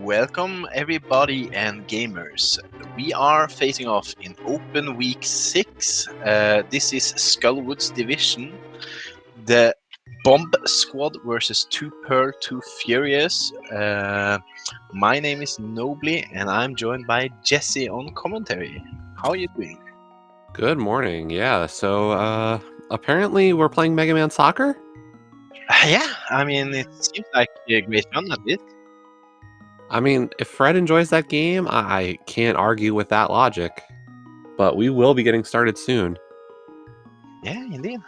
Welcome everybody and gamers. We are facing off in Open Week 6. This is Skullwood's division. The Bomb Squad versus 2Pearl2Furious. My name is Nobly and I'm joined by Jesse on commentary. How are you doing? Good morning. Yeah, so apparently we're playing Mega Man Soccer? Yeah, I mean, it seems like a great fun at this. I mean, if Fred enjoys that game, I can't argue with that logic. But we will be getting started soon. Yeah, indeed.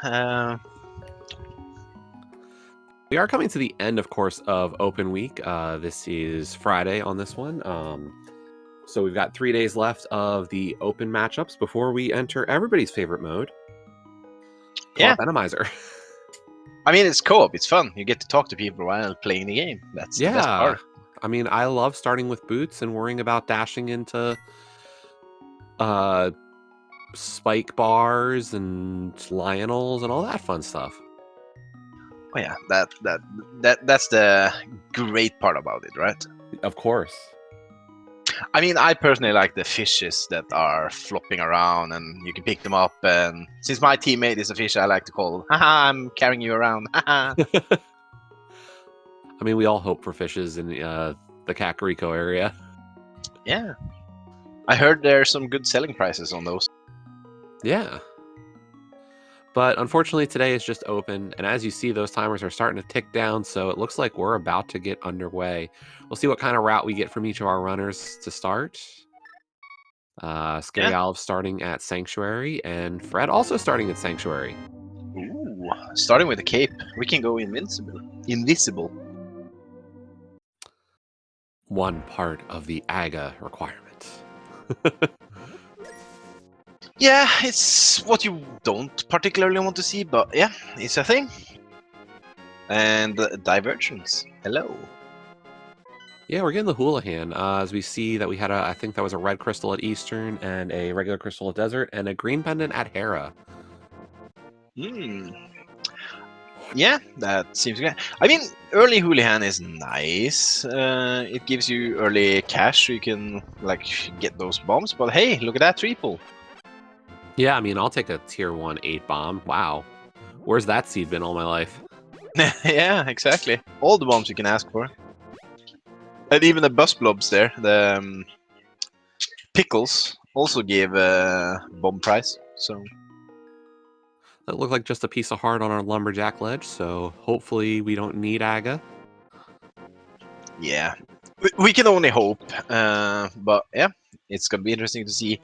We are coming to the end, of course, of Open Week. This is Friday on this one. So we've got 3 days left of the open matchups before we enter everybody's favorite mode. Yeah. Randomizer. I mean, it's co-op. It's fun. You get to talk to people while playing the game. That's the best part. I mean, I love starting with boots and worrying about dashing into spike bars and Lionels and all that fun stuff. Oh yeah, that's the great part about it, right? Of course. I mean, I personally like the fishes that are flopping around and you can pick them up. And since my teammate is a fish, I like to call, haha, I'm carrying you around. Haha. I mean, we all hope for fishes in the Kakariko area. Yeah. I heard there's some good selling prices on those. Yeah. But unfortunately, today is just open. And as you see, those timers are starting to tick down. So it looks like we're about to get underway. We'll see what kind of route we get from each of our runners to start. Scary Olive starting at Sanctuary, and Fred also starting at Sanctuary. Ooh, starting with the cape, we can go invisible. One part of the AGA requirement. Yeah, it's what you don't particularly want to see, but yeah, it's a thing. And divergence. Hello. Yeah, we're getting the Houlihan, as we see that we had I think that was a red crystal at Eastern, and a regular crystal at Desert, and a green pendant at Hera. Yeah, that seems good. I mean, early Houlihan is nice. It gives you early cash so you can, like, get those bombs. But hey, look at that triple. Yeah, I mean, I'll take a tier 1 8 bomb. Wow. Where's that seed been all my life? Yeah, exactly. All the bombs you can ask for. And even the bus blobs there, the pickles, also gave a bomb price. So That looked like just a piece of heart on our lumberjack ledge, so hopefully we don't need AGA. yeah, we can only hope. But yeah, it's gonna be interesting to see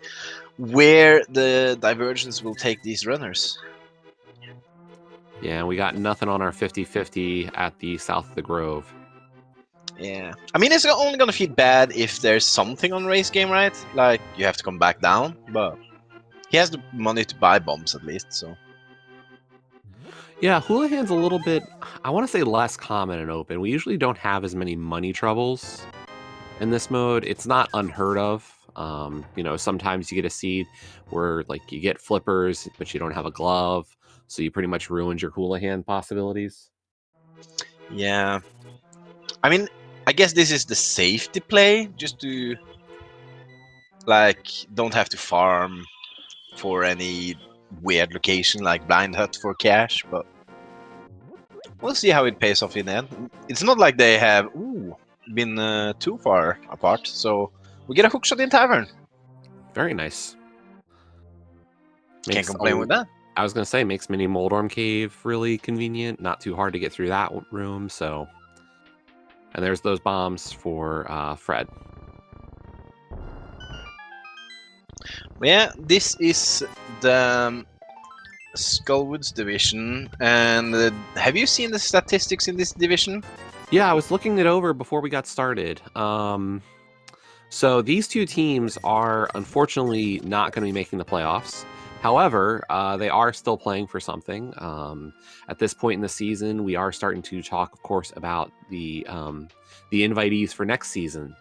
where the divergence will take these runners. Yeah, we got nothing on our 50-50 at the south of the Grove. Yeah, I mean, it's only gonna feel bad if there's something on race game, right? Like you have to come back down, but he has the money to buy bombs at least, so. Yeah, Houlihan's a little bit, I want to say, less common in open. We usually don't have as many money troubles in this mode. It's not unheard of. You know, sometimes you get a seed where, like, you get flippers, but you don't have a glove, so you pretty much ruined your Houlihan possibilities. Yeah, I mean, I guess this is the safety play, just to, like, don't have to farm for any weird location like Blind Hut for cash, but we'll see how it pays off in the end. It's not like they have been too far apart, so we get a hookshot in Tavern. Very nice. Can't complain with that. I was going to say, makes Mini Moldorm Cave really convenient. Not too hard to get through that room, so. And there's those bombs for Fred. Yeah, this is the Skullwood's division, and have you seen the statistics in this division? Yeah, I was looking it over before we got started. So these two teams are unfortunately not going to be making the playoffs. However, they are still playing for something. At this point in the season, we are starting to talk, of course, about the invitees for next season.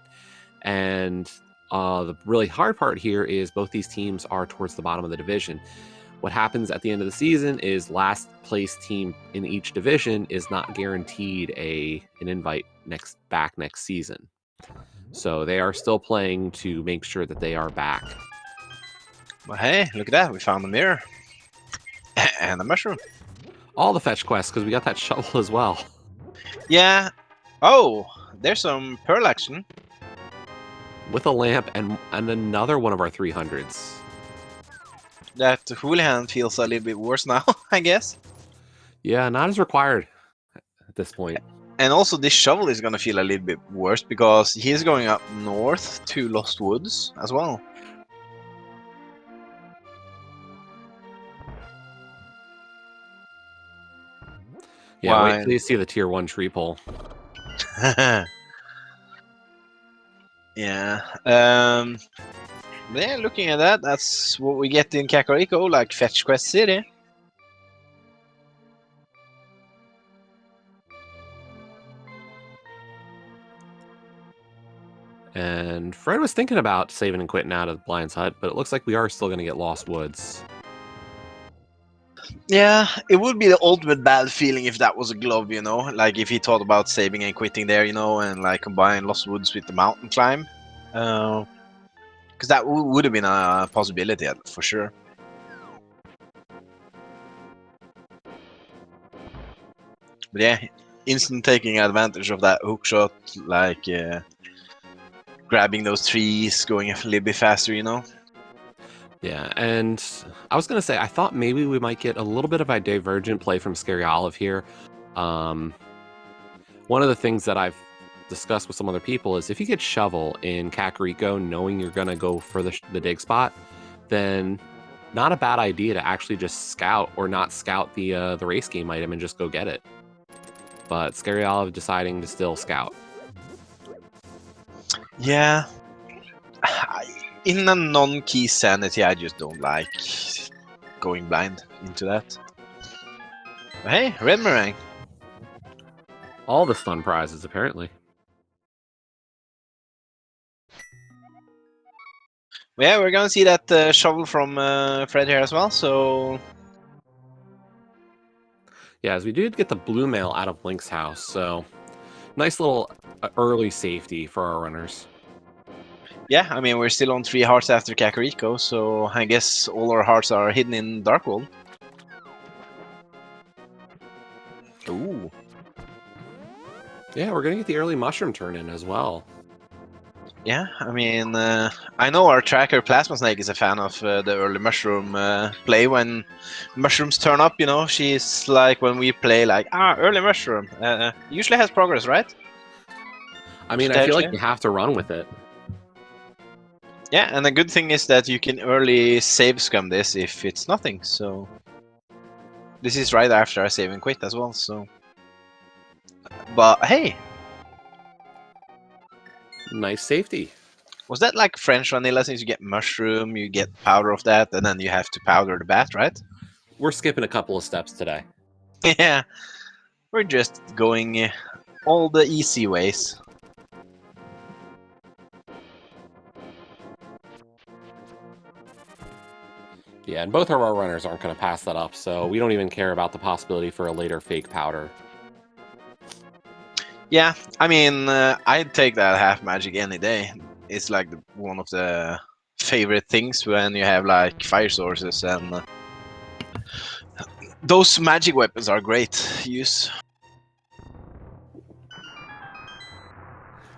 And the really hard part here is both these teams are towards the bottom of the division. What happens at the end of the season is last place team in each division is not guaranteed an invite next season. So they are still playing to make sure that they are back. Well, hey, look at that. We found a mirror. And a mushroom. All the fetch quests, because we got that shovel as well. Yeah. Oh, there's some pearl action. With a lamp and another one of our 300s. That hooligan feels a little bit worse now, I guess. Yeah, not as required at this point. And also this shovel is gonna feel a little bit worse because he's going up north to Lost Woods as well. Yeah, wait till you see the tier 1 tree pole. Yeah. Yeah, looking at that, that's what we get in Kakariko, like Fetch Quest City. And Fred was thinking about saving and quitting out of Blind's Hut, but it looks like we are still going to get Lost Woods. Yeah, it would be the ultimate bad feeling if that was a glove, you know? Like if he thought about saving and quitting there, you know, and like combine Lost Woods with the mountain climb. Because that would have been a possibility for sure. But yeah, instant taking advantage of that hook shot, like grabbing those trees, going a little bit faster, you know? Yeah, and I was going to say, I thought maybe we might get a little bit of a divergent play from Scary Olive here. One of the things that I've discussed with some other people is if you get Shovel in Kakariko knowing you're going to go for the dig spot, then not a bad idea to actually just scout or not scout the race game item and just go get it. But Scary Olive deciding to still scout. Yeah. In a non-key sanity, I just don't like going blind into that. But hey, red meringue. All the fun prizes, apparently. Yeah, we're gonna see that shovel from Fred here as well, so... Yeah, as we did get the blue mail out of Link's house, so nice little early safety for our runners. Yeah, I mean, we're still on 3 hearts after Kakariko, so I guess all our hearts are hidden in Dark World. Ooh. Yeah, we're going to get the early mushroom turn in as well. Yeah, I mean, I know our tracker Plasma Snake is a fan of the early mushroom play. When mushrooms turn up, you know, she's like, when we play, like, early mushroom. Usually has progress, right? I mean, I feel like you have to run with it. Yeah, and the good thing is that you can early save scum this if it's nothing, so... This is right after I save and quit as well, so... But, hey! Nice safety. Was that like French vanilla, since you get mushroom, you get powder of that, and then you have to powder the bat, right? We're skipping a couple of steps today. Yeah, we're just going all the easy ways. Yeah, and both of our runners aren't going to pass that up, so we don't even care about the possibility for a later fake powder. Yeah, I mean, I'd take that half magic any day. It's like one of the favorite things when you have like fire sources, and those magic weapons are great use.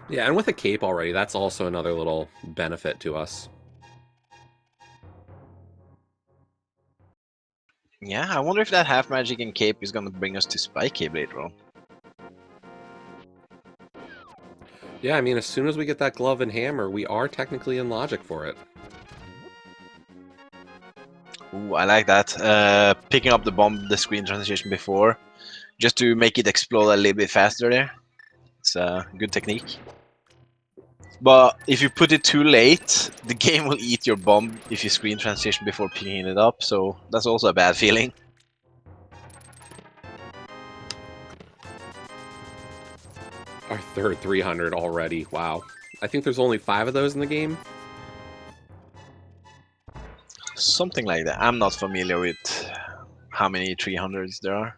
Yeah, and with a cape already, that's also another little benefit to us. Yeah, I wonder if that half magic and cape is gonna bring us to Spike Cape later on. Yeah, I mean, as soon as we get that glove and hammer, we are technically in logic for it. Ooh, I like that. Picking up the bomb, the screen transition before, just to make it explode a little bit faster there. It's a good technique. But if you put it too late, the game will eat your bomb if you screen transition before picking it up, so that's also a bad feeling. Our third 300 already. Wow. I think there's only 5 of those in the game. Something like that. I'm not familiar with how many 300s there are.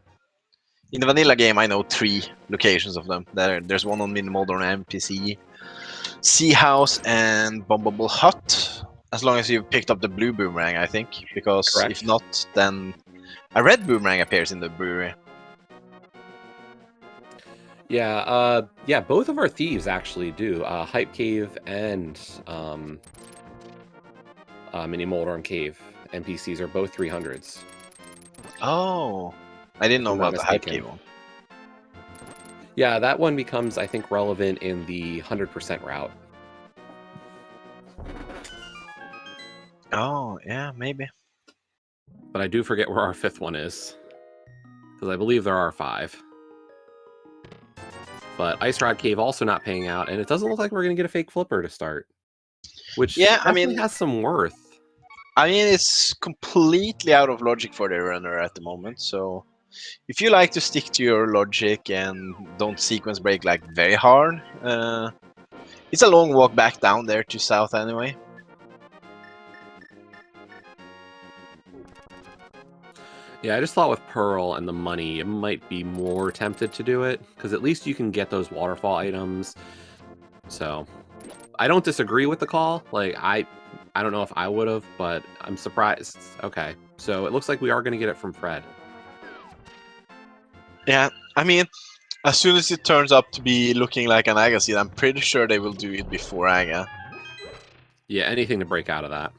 In the vanilla game, I know 3 locations of them. There's one on minimal on NPC, Sea House and Bombable Hut. As long as you've picked up the blue boomerang, I think. Because Correct. if not, then a red boomerang appears in the brewery. Yeah, yeah, both of our thieves actually do. Hype Cave and Mini Moldorm Cave NPCs are both 300s. Oh, I didn't If know I'm not about the Hype mistaken. Cave one. Yeah, that one becomes, I think, relevant in the 100% route. Oh, yeah, maybe. But I do forget where our 5th one is. Because I believe there are 5. But Ice Rod Cave also not paying out, and it doesn't look like we're going to get a fake flipper to start. Which Yeah, definitely has some worth. I mean, it's completely out of logic for the runner at the moment. So, if you like to stick to your logic and don't sequence break like very hard, it's a long walk back down there to south anyway. Yeah, I just thought with Pearl and the money, it might be more tempted to do it, because at least you can get those waterfall items. So, I don't disagree with the call. Like, I don't know if I would have, but I'm surprised. Okay, so it looks like we are going to get it from Fred. Yeah, I mean, as soon as it turns up to be looking like an Aga seed, I'm pretty sure they will do it before Aga. Yeah, anything to break out of that.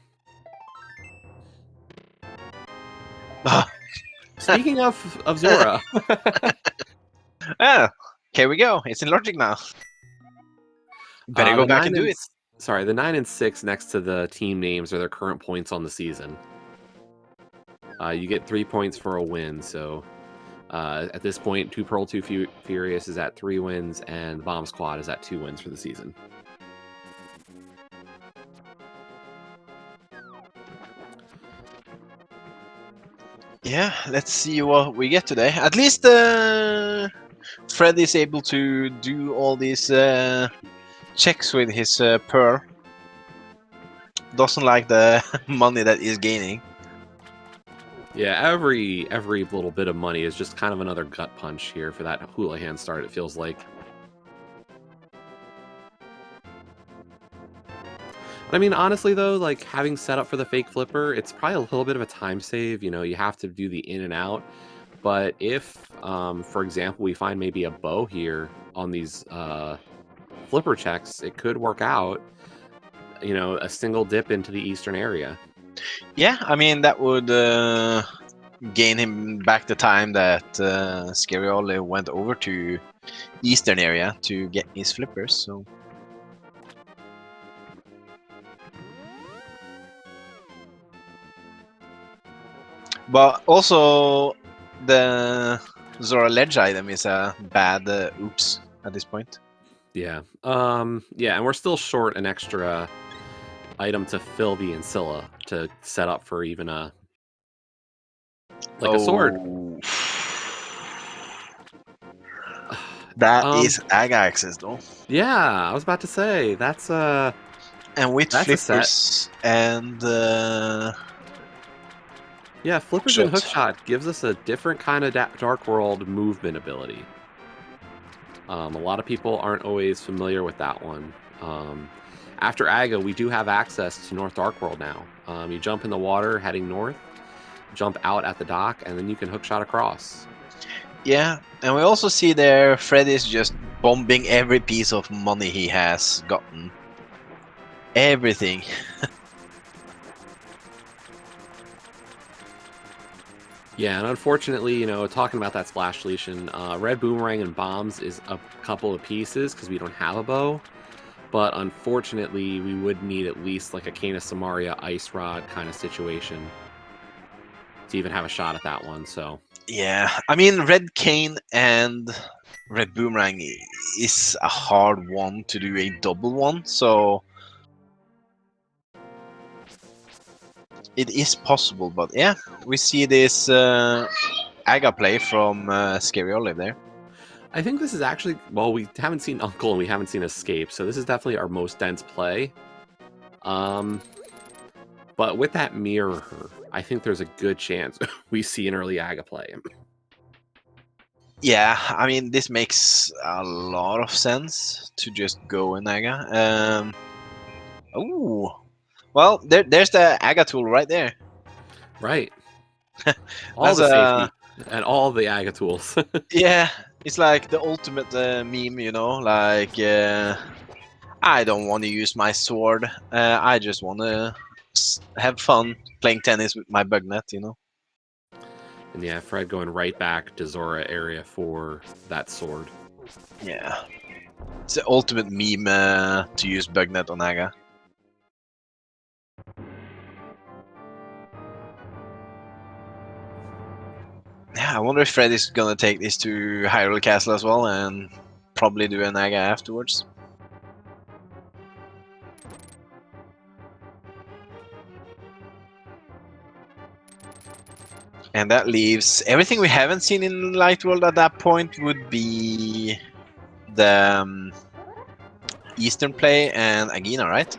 Speaking of Zora, Ah, here we go. It's in logic now. Better go the back and do it. Sorry, the 9 and 6 next to the team names are their current points on the season. You get 3 points for a win, so at this point, 2Pearl2Furious is at 3 wins, and Bomb Squad is at 2 wins for the season. Yeah, let's see what we get today. At least Fred is able to do all these checks with his Pearl. Doesn't like the money that he's gaining. Yeah, every little bit of money is just kind of another gut punch here for that Houlihan start, it feels like. I mean, honestly, though, like, having set up for the fake flipper, it's probably a little bit of a time save. You know, you have to do the in and out. But if, for example, we find maybe a bow here on these flipper checks, it could work out. You know, a single dip into the eastern area. Yeah, I mean, that would gain him back the time that Scarioli went over to eastern area to get his flippers. So, but also the Zora Ledge item is a bad oops at this point. Yeah. Yeah, and we're still short an extra item to fill the Ancilla to set up for even a a sword. That is Aga access though. Yeah, I was about to say that's And with that's a set. flippers and Yeah, flippers and hookshot gives us a different kind of Dark World movement ability. A lot of people aren't always familiar with that one. After Aga, we do have access to North Dark World now. You jump in the water heading north, jump out at the dock, and then you can hookshot across. yeah, and we also see there Fred is just bombing every piece of money he has gotten. Everything. Yeah, and unfortunately, you know, talking about that splash deletion, red boomerang and bombs is a couple of pieces because we don't have a bow. But unfortunately, we would need at least like a Cane of Samaria ice rod kind of situation to even have a shot at that one. So Yeah, I mean, red cane and red boomerang is a hard one to do a double one, so it is possible. But yeah, we see this Aga play from Scary Olive there. I think this is actually, well, we haven't seen Uncle and we haven't seen Escape, so this is definitely our most dense play. But with that mirror, I think there's a good chance we see an early Aga play. Yeah, I mean this makes a lot of sense to just go in Aga. Oh, well, there's the Aga tool right there. Right. All That's the a safety and all the AGA tools. yeah. It's like the ultimate meme, like I don't want to use my sword. I just want to have fun playing tennis with my bug net. And yeah, Fred going right back to Zora area for that sword. Yeah, it's the ultimate meme to use bug net on Aga. Yeah, I wonder if Fred is gonna take this to Hyrule Castle as well and probably do an Aga afterwards. And that leaves everything we haven't seen in Light World at that point would be the Eastern Play and Agina, right?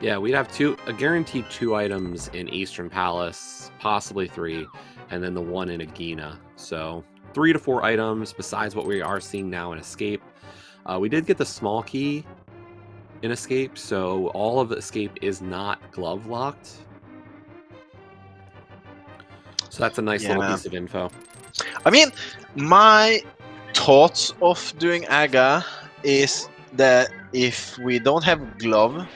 Yeah, we'd have a guaranteed 2 items in Eastern Palace, possibly 3, and then the one in Agina. So 3 to 4 items besides what we are seeing now in Escape. We did get the small key in Escape, so all of Escape is not glove locked. So that's a nice little Yeah. piece of info. I mean, my thoughts of doing Aga is that if we don't have glove,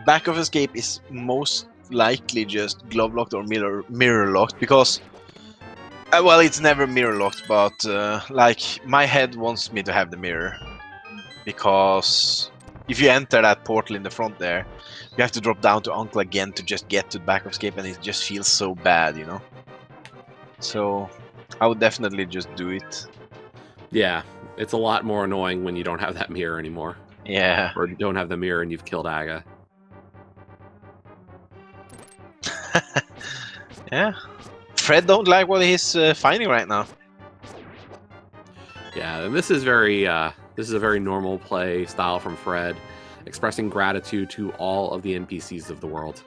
back of escape is most likely just glove locked or mirror locked because well, it's never mirror locked, but like my head wants me to have the mirror because if you enter that portal in the front there, you have to drop down to Uncle again to just get to the back of escape, and it just feels so bad. So I would definitely just do it. Yeah, it's a lot more annoying when you don't have that mirror anymore. Yeah. Or you don't have the mirror and you've killed Aga. Yeah. Fred don't like what he's finding right now. Yeah, and this is a very normal play style from Fred, expressing gratitude to all of the NPCs of the world.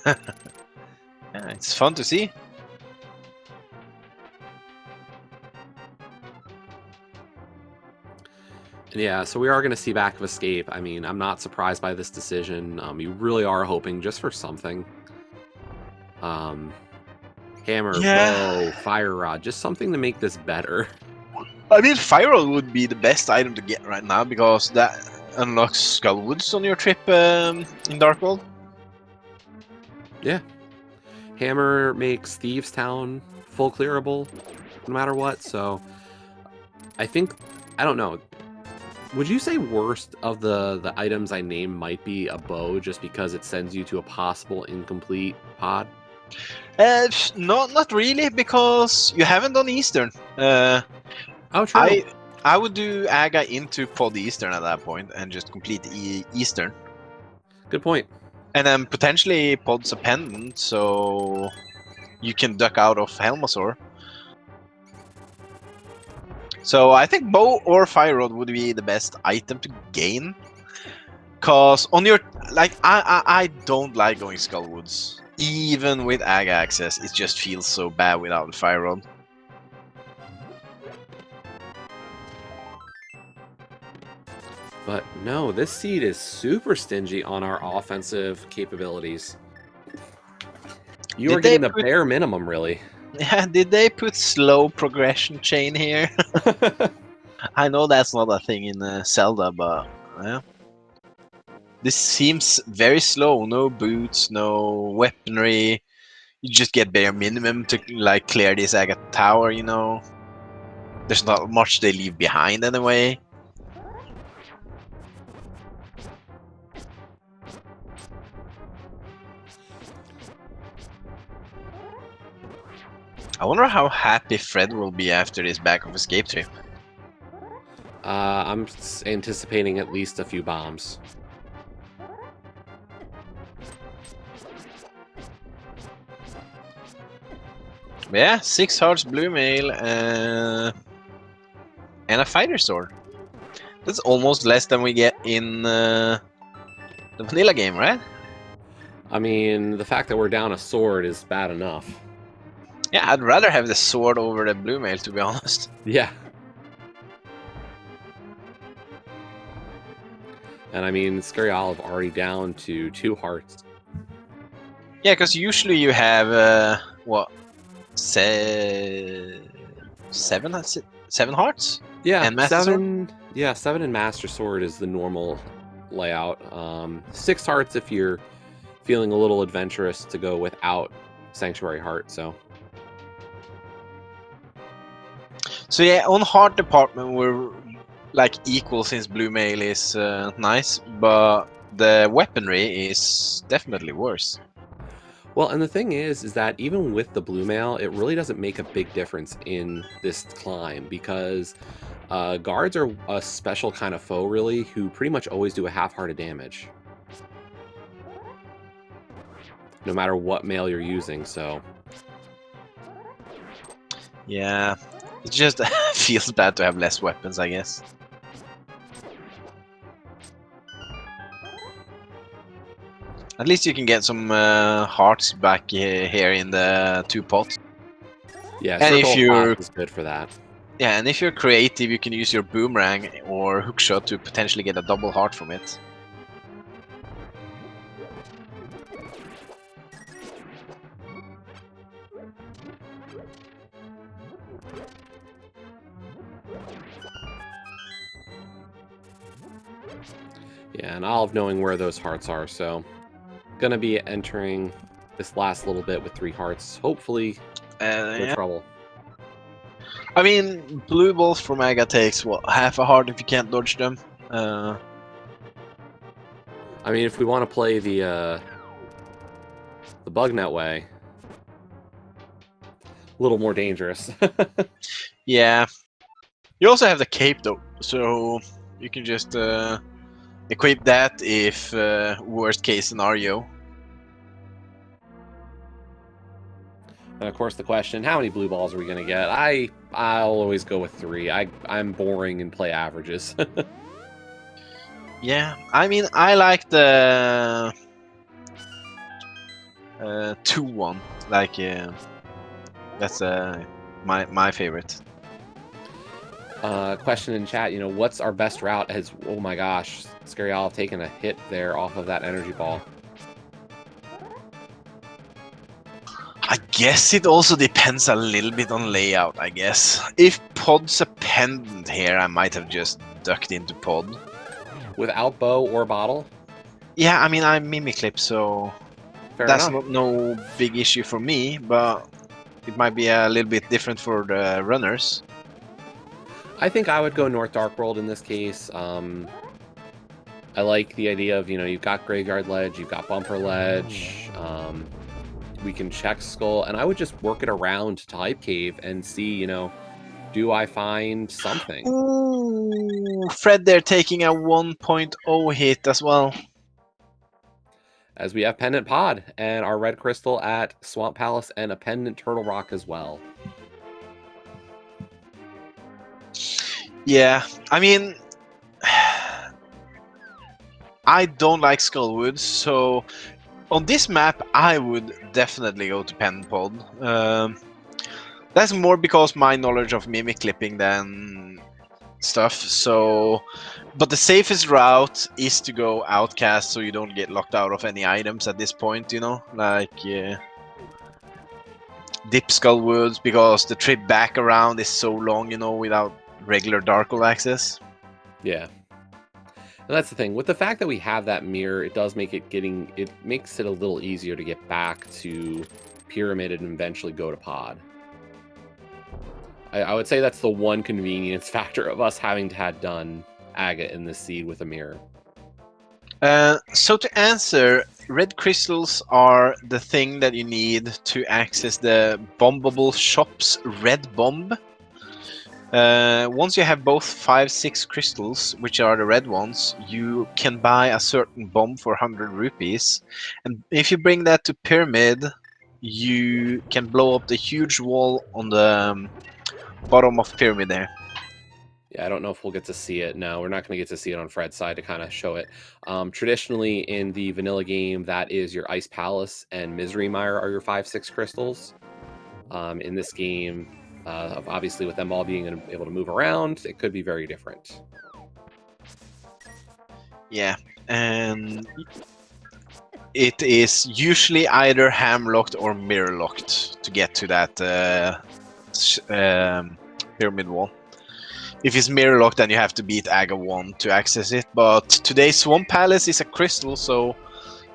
Yeah, it's fun to see. And yeah, so we are going to see Back of Escape. I mean, I'm not surprised by this decision. You really are hoping just for something. Hammer, Yeah. bow, fire rod, just something to make this better. I mean, Firewall would be the best item to get right now because that unlocks Skullwoods on your trip in Dark World. Yeah. Hammer makes Thieves Town full clearable no matter what, so I think, I don't know. Would you say worst of the items I named might be a bow just because it sends you to a possible incomplete pod? Not really because you haven't done Eastern. Oh, true. I would do Aga into Pod Eastern at that point and just complete Eastern. Good point. And then potentially Pod's a pendant, so you can duck out of Helmasaur. So I think bow or fire rod would be the best item to gain. Cause on your I don't like going Skullwoods. Even with Aga access, it just feels so bad without the fire rod. But no, this seed is super stingy on our offensive capabilities. You are Did they getting the put bare minimum, really. yeah, did they put slow progression chain here? I know that's not a thing in Zelda, but yeah. This seems very slow. No boots, no weaponry. You just get bare minimum to like clear this Aga tower. There's not much they leave behind anyway. I wonder how happy Fred will be after this back of escape trip. I'm anticipating at least a few bombs. But yeah, 6 hearts blue mail and a fighter sword. That's almost less than we get in the vanilla game, right? I mean, the fact that we're down a sword is bad enough. Yeah, I'd rather have the sword over the blue mail, to be honest. Yeah. And I mean, Scary Olive already down to 2 hearts. Yeah, because usually you have what, 7 hearts? Yeah, And Master Sword? 7. Yeah, 7 and Master Sword is the normal layout. 6 hearts if you're feeling a little adventurous to go without Sanctuary Heart. So Yeah, on heart department we're like equal since blue mail is nice, but the weaponry is definitely worse. well, and the thing is that even with the blue mail, it really doesn't make a big difference in this climb because guards are a special kind of foe, really, who pretty much always do a half-hearted damage, no matter what mail you're using. So Yeah, it just feels bad to have less weapons, I guess. At least you can get some hearts back here in the 2 pots. yeah, And if Circle of Class you're is good for that. Yeah, and if you're creative, you can use your boomerang or hookshot to potentially get a double heart from it. Yeah, and Olive knowing where those hearts are, so gonna be entering this last little bit with 3 hearts. Hopefully, no Yeah. trouble. I mean, blue balls from Mega takes what, half a heart if you can't dodge them. I mean, if we want to play the bug net way, a little more dangerous. Yeah. You also have the cape though, so you can just equip that if worst case scenario. And of course, the question: how many blue balls are we gonna get? I'll always go with 3. I'm boring and play averages. Yeah, I mean, I like the 2-1. Like, that's my favorite. Question in chat: what's our best route? Has oh my gosh, Scary Olive taken a hit there off of that energy ball. I guess it also depends a little bit on layout, I guess. If pod's a pendant here, I might have just ducked into pod. Without bow or bottle? Yeah, I mean, I'm Mimiclip, so Fair that's enough. no big issue for me, but it might be a little bit different for the runners. I think I would go North Dark World in this case. I like the idea of, you've got Graveyard Ledge, you've got Bumper Ledge. We can check Skull, and I would just work it around to Hype Cave and see, do I find something? Ooh, Fred there taking a 1.0 hit as well. As we have Pendant Pod and our Red Crystal at Swamp Palace and a Pendant Turtle Rock as well. Yeah, I mean, I don't like Skullwood, so on this map, I would definitely go to Pen Pod. That's more because my knowledge of mimic clipping than stuff. So, but the safest route is to go outcast, so you don't get locked out of any items at this point. Like dip Skullwoods, because the trip back around is so long. Without regular Darkle access. Yeah. And that's the thing. With the fact that we have that mirror, it does make it makes it a little easier to get back to Pyramid and eventually go to Pod. I would say that's the one convenience factor of us having to have done Agate in this seed with a mirror. So to answer, red crystals are the thing that you need to access the bombable shop's red bomb. Once you have both 5-6 crystals, which are the red ones, you can buy a certain bomb for 100 rupees. And if you bring that to Pyramid, you can blow up the huge wall on the bottom of Pyramid there. Yeah, I don't know if we'll get to see it. No, we're not going to get to see it on Fred's side to kind of show it. Traditionally, in the vanilla game, that is your Ice Palace and Misery Mire are your 5-6 crystals. In this game, obviously with them all being able to move around, it could be very different. Yeah, and it is usually either ham-locked or mirror-locked to get to that pyramid wall. If it's mirror-locked, then you have to beat Aga 1 to access it, but today's Swamp Palace is a crystal, so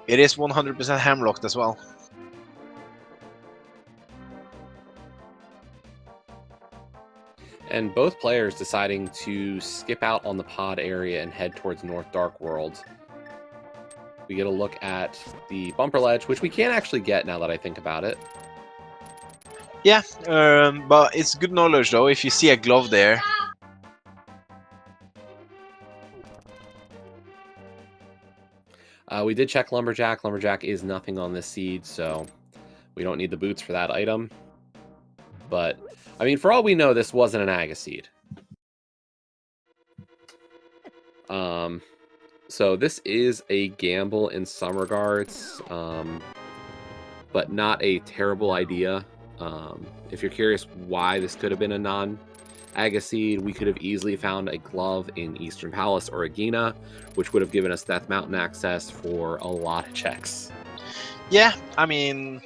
it is 100% ham-locked as well. And both players deciding to skip out on the pod area and head towards North Dark World. We get a look at the bumper ledge, which we can't actually get now that I think about it. Yeah, but it's good knowledge though. If you see a glove there, we did check Lumberjack. Lumberjack is nothing on this seed, so we don't need the boots for that item. But, I mean, for all we know, this wasn't an Aga seed. So this is a gamble in some regards, but not a terrible idea. If you're curious why this could have been a non-Aga seed, we could have easily found a glove in Eastern Palace or Agena, which would have given us Death Mountain access for a lot of checks. yeah, I mean,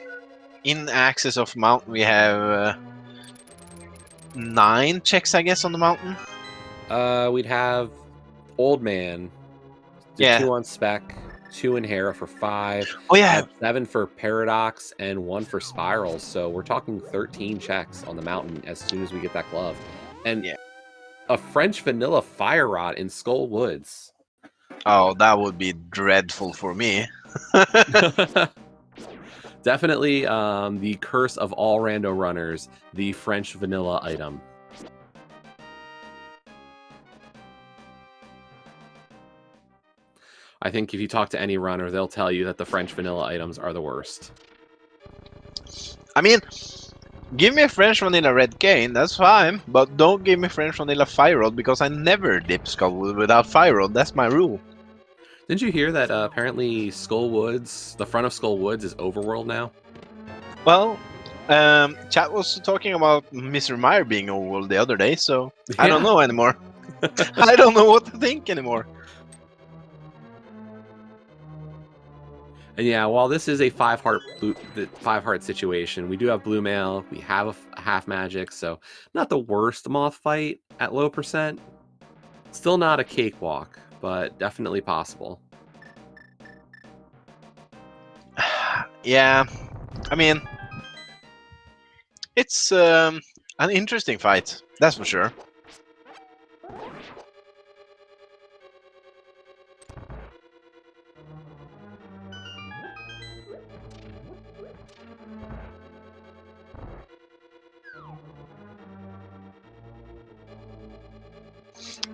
in access of mountain we have 9 checks, I guess, on the mountain. We'd have Old Man, Yeah. 2 on Spec, 2 in Hera for 5. Oh yeah. 7 for Paradox and 1 for Spirals. So we're talking 13 checks on the mountain as soon as we get that glove. And yeah. a French vanilla Fire Rod in Skull Woods. Oh, that would be dreadful for me. Definitely the curse of all rando runners, the French vanilla item. I think if you talk to any runner, they'll tell you that the French vanilla items are the worst. I mean, give me a French vanilla red cane, that's fine, but don't give me French vanilla fire rod because I never dip Skullwood without fire rod. That's my rule. Didn't you hear that apparently Skull Woods, the front of Skull Woods, is overworld now? Well, chat was talking about Mr. Meyer being overworld the other day, so yeah. I don't know anymore. I don't know what to think anymore. And yeah, while this is a 5-heart situation, we do have blue mail, we have a half magic, so not the worst moth fight at low percent. Still not a cakewalk, but definitely possible. Yeah, I mean, it's an interesting fight, that's for sure.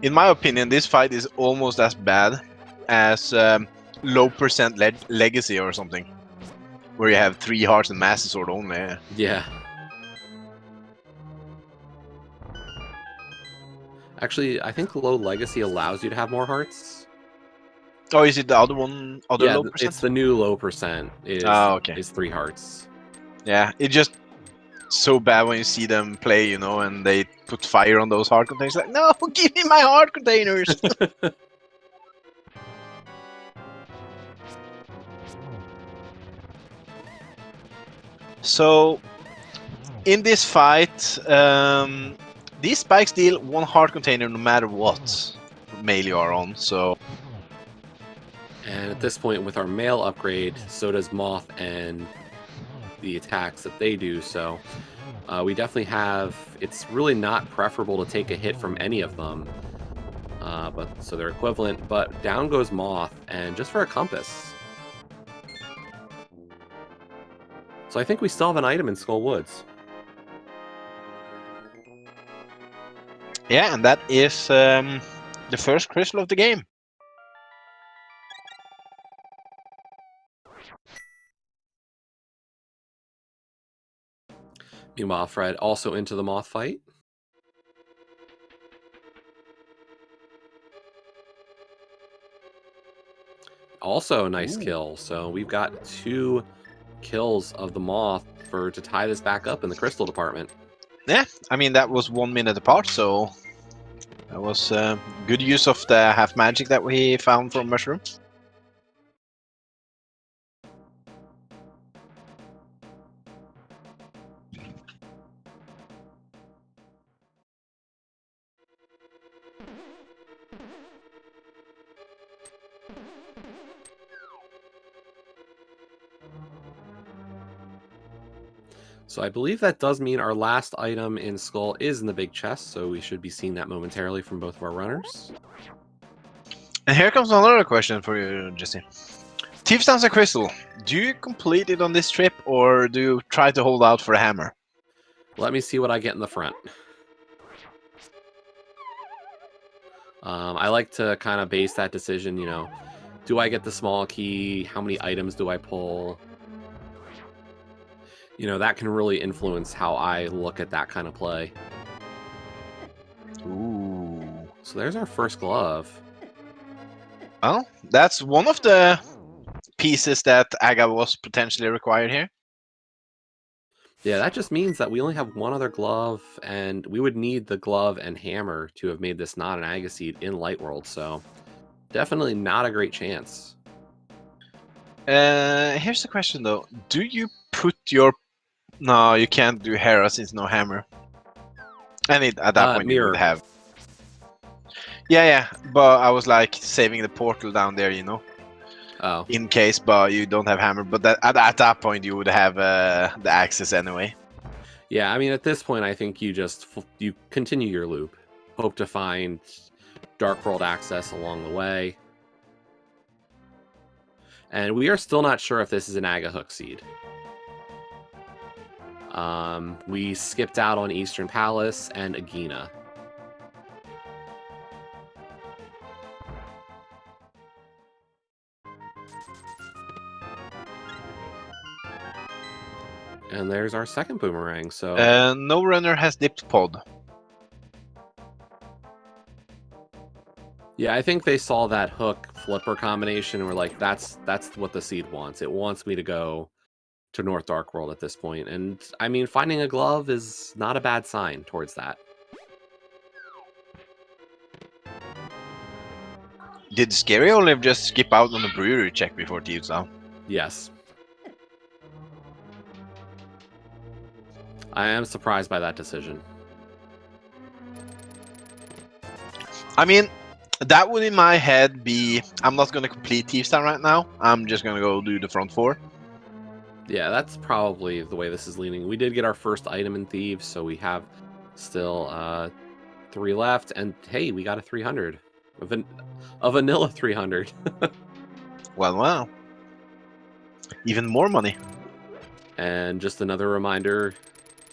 In my opinion, this fight is almost as bad as low percent legacy or something, where you have 3 hearts and master sword only. Yeah. Actually, I think low legacy allows you to have more hearts. Oh, is it the other one? Yeah, low percent? it's the new low percent. Okay. Is 3 hearts. Yeah, it's just so bad when you see them play, you know, and they put fire on those heart containers. Like, no, give me my heart containers. So, in this fight, these spikes deal 1 heart container no matter what mail you are on. So, and at this point, with our mail upgrade, so does Moth and the attacks that they do. So we definitely have. It's really not preferable to take a hit from any of them. But so they're equivalent. But down goes Moth, and just for a compass. So I think we still have an item in Skull Woods. Yeah, and that is the first crystal of the game. Meanwhile, Fred also into the Moth fight. Also a nice kill. So we've got 2 kills of the Moth. to tie this back up in the crystal department. Yeah, I mean, that was 1 minute apart, so that was good use of the half magic that we found from Mushroom. So I believe that does mean our last item in Skull is in the big chest, so we should be seeing that momentarily from both of our runners. And here comes another question for you, Jesse. Thief Sounds a Crystal. Do you complete it on this trip, or do you try to hold out for a hammer? Let me see what I get in the front. I like to kind of base that decision, you know, do I get the small key? How many items do I pull? You know, that can really influence how I look at that kind of play. Ooh. So there's our first glove. Well, that's one of the pieces that Aga was potentially required here. Yeah, that just means that we only have one other glove, and we would need the glove and hammer to have made this not an Agaseed in Light World, so definitely not a great chance. Here's the question though. Do you put your... No, you can't do Hera since no hammer. And at that point you would Mirror. have... Yeah, but I was like saving the portal down there, you know? Oh. In case, but you don't have hammer. But at that point you would have the access anyway. Yeah, I mean, at this point, I think you just you continue your loop. Hope to find Dark World access along the way. And we are still not sure if this is an Aga Hook Seed. We skipped out on Eastern Palace and Agina. And there's our second boomerang, so... no runner has dipped pod. Yeah, I think they saw that hook flipper combination and were like, that's what the seed wants. It wants me to go to North Dark World at this point. And I mean, finding a glove is not a bad sign towards that. Did Scary Olive just skip out on the brewery check before Thieves down? Yes. I am surprised by that decision. I mean, that would in my head be... I'm not going to complete Thieves Town right now. I'm just going to go do the front four. Yeah, that's probably the way this is leaning. We did get our first item in Thieves, so we have still 3 left. And hey, we got a 300. A vanilla 300. Well. Even more money. And just another reminder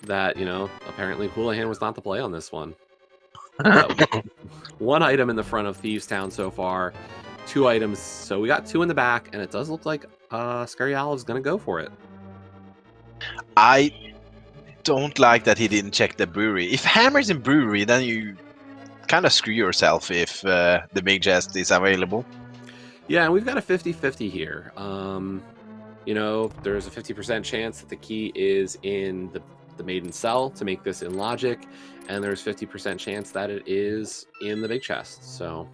that, you know, apparently Houlihan was not the play on this one. 1 item in the front of Thieves Town so far. 2 items. So we got 2 in the back, and it does look like Scary Olive's going to go for it. I don't like that he didn't check the brewery. If Hammer's in brewery, then you kind of screw yourself if the big chest is available. Yeah, and we've got a 50-50 here. You know, there's a 50% chance that the key is in the maiden cell to make this in logic, and there's 50% chance that it is in the big chest. So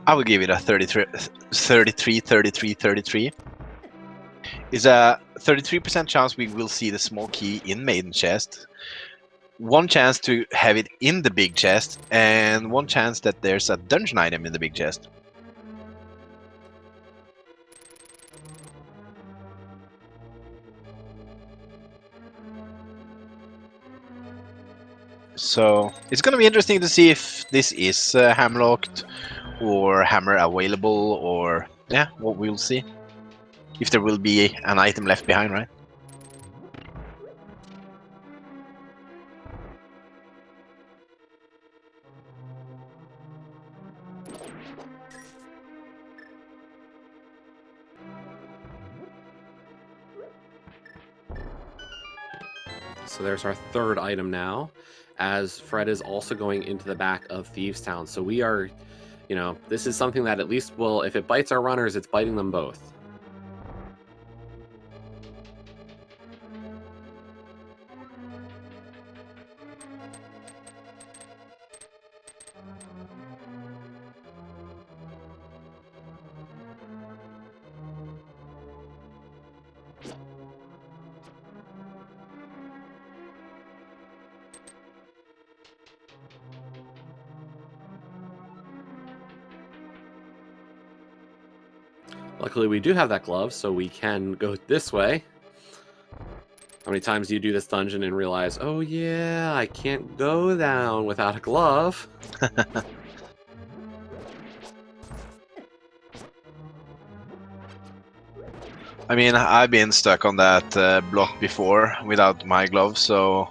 I would give it a 33. Is a 33% chance we will see the small key in maiden chest, 1 chance to have it in the big chest, and 1 chance that there's a dungeon item in the big chest. So it's going to be interesting to see if this is hamlocked or hammer available, or yeah, what we'll see. If there will be an item left behind, right? So there's our 3rd item now, as Fred is also going into the back of Thieves Town. So we are, you know, this is something that at least will, if it bites our runners, it's biting them both. Luckily, we do have that glove, so we can go this way. How many times do you do this dungeon and realize, oh yeah, I can't go down without a glove? I mean, I've been stuck on that block before without my glove, so...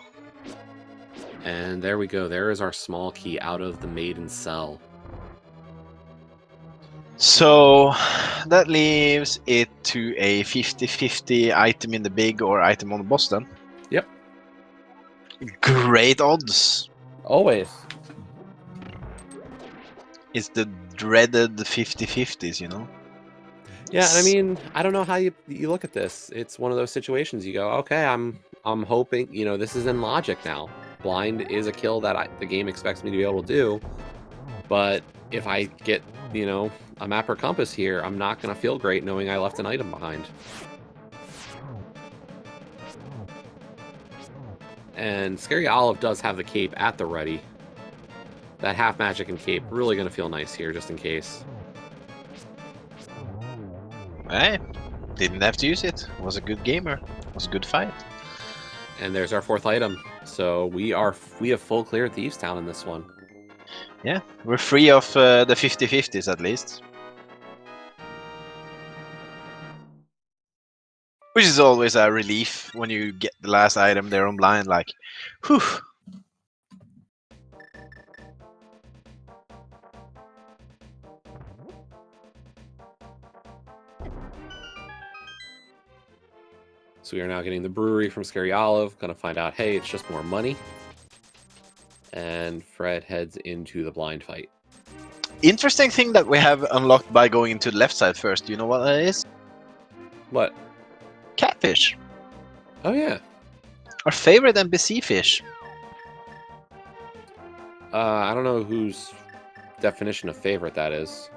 And there we go. There is our small key out of the maiden cell. So that leaves it to a 50-50 item in the big or item on the boss then. Yep. Great odds. Always. It's the dreaded 50-50s, you know? Yeah, and I mean, I don't know how you look at this. It's one of those situations you go, okay, I'm hoping, you know, this is in logic now. Blind is a kill that the game expects me to be able to do. But if I get, you know, a map or compass here, I'm not going to feel great knowing I left an item behind. And Scary Olive does have the cape at the ready. That half magic and cape really going to feel nice here, just in case. Hey, didn't have to use it. Was a good gamer. Was a good fight. And there's our fourth item. So we have full clear at Thieves Town in this one. Yeah, we're free of the 50-50s at least. Which is always a relief when you get the last item there on blind, like, whew. So we are now getting the brewery from Scary Olive. Gonna find out, hey, it's just more money. And Fred heads into the blind fight. Interesting thing that we have unlocked by going into the left side first. Do you know what that is? What? Catfish. Oh, yeah. Our favorite NPC fish. I don't know whose definition of favorite that is.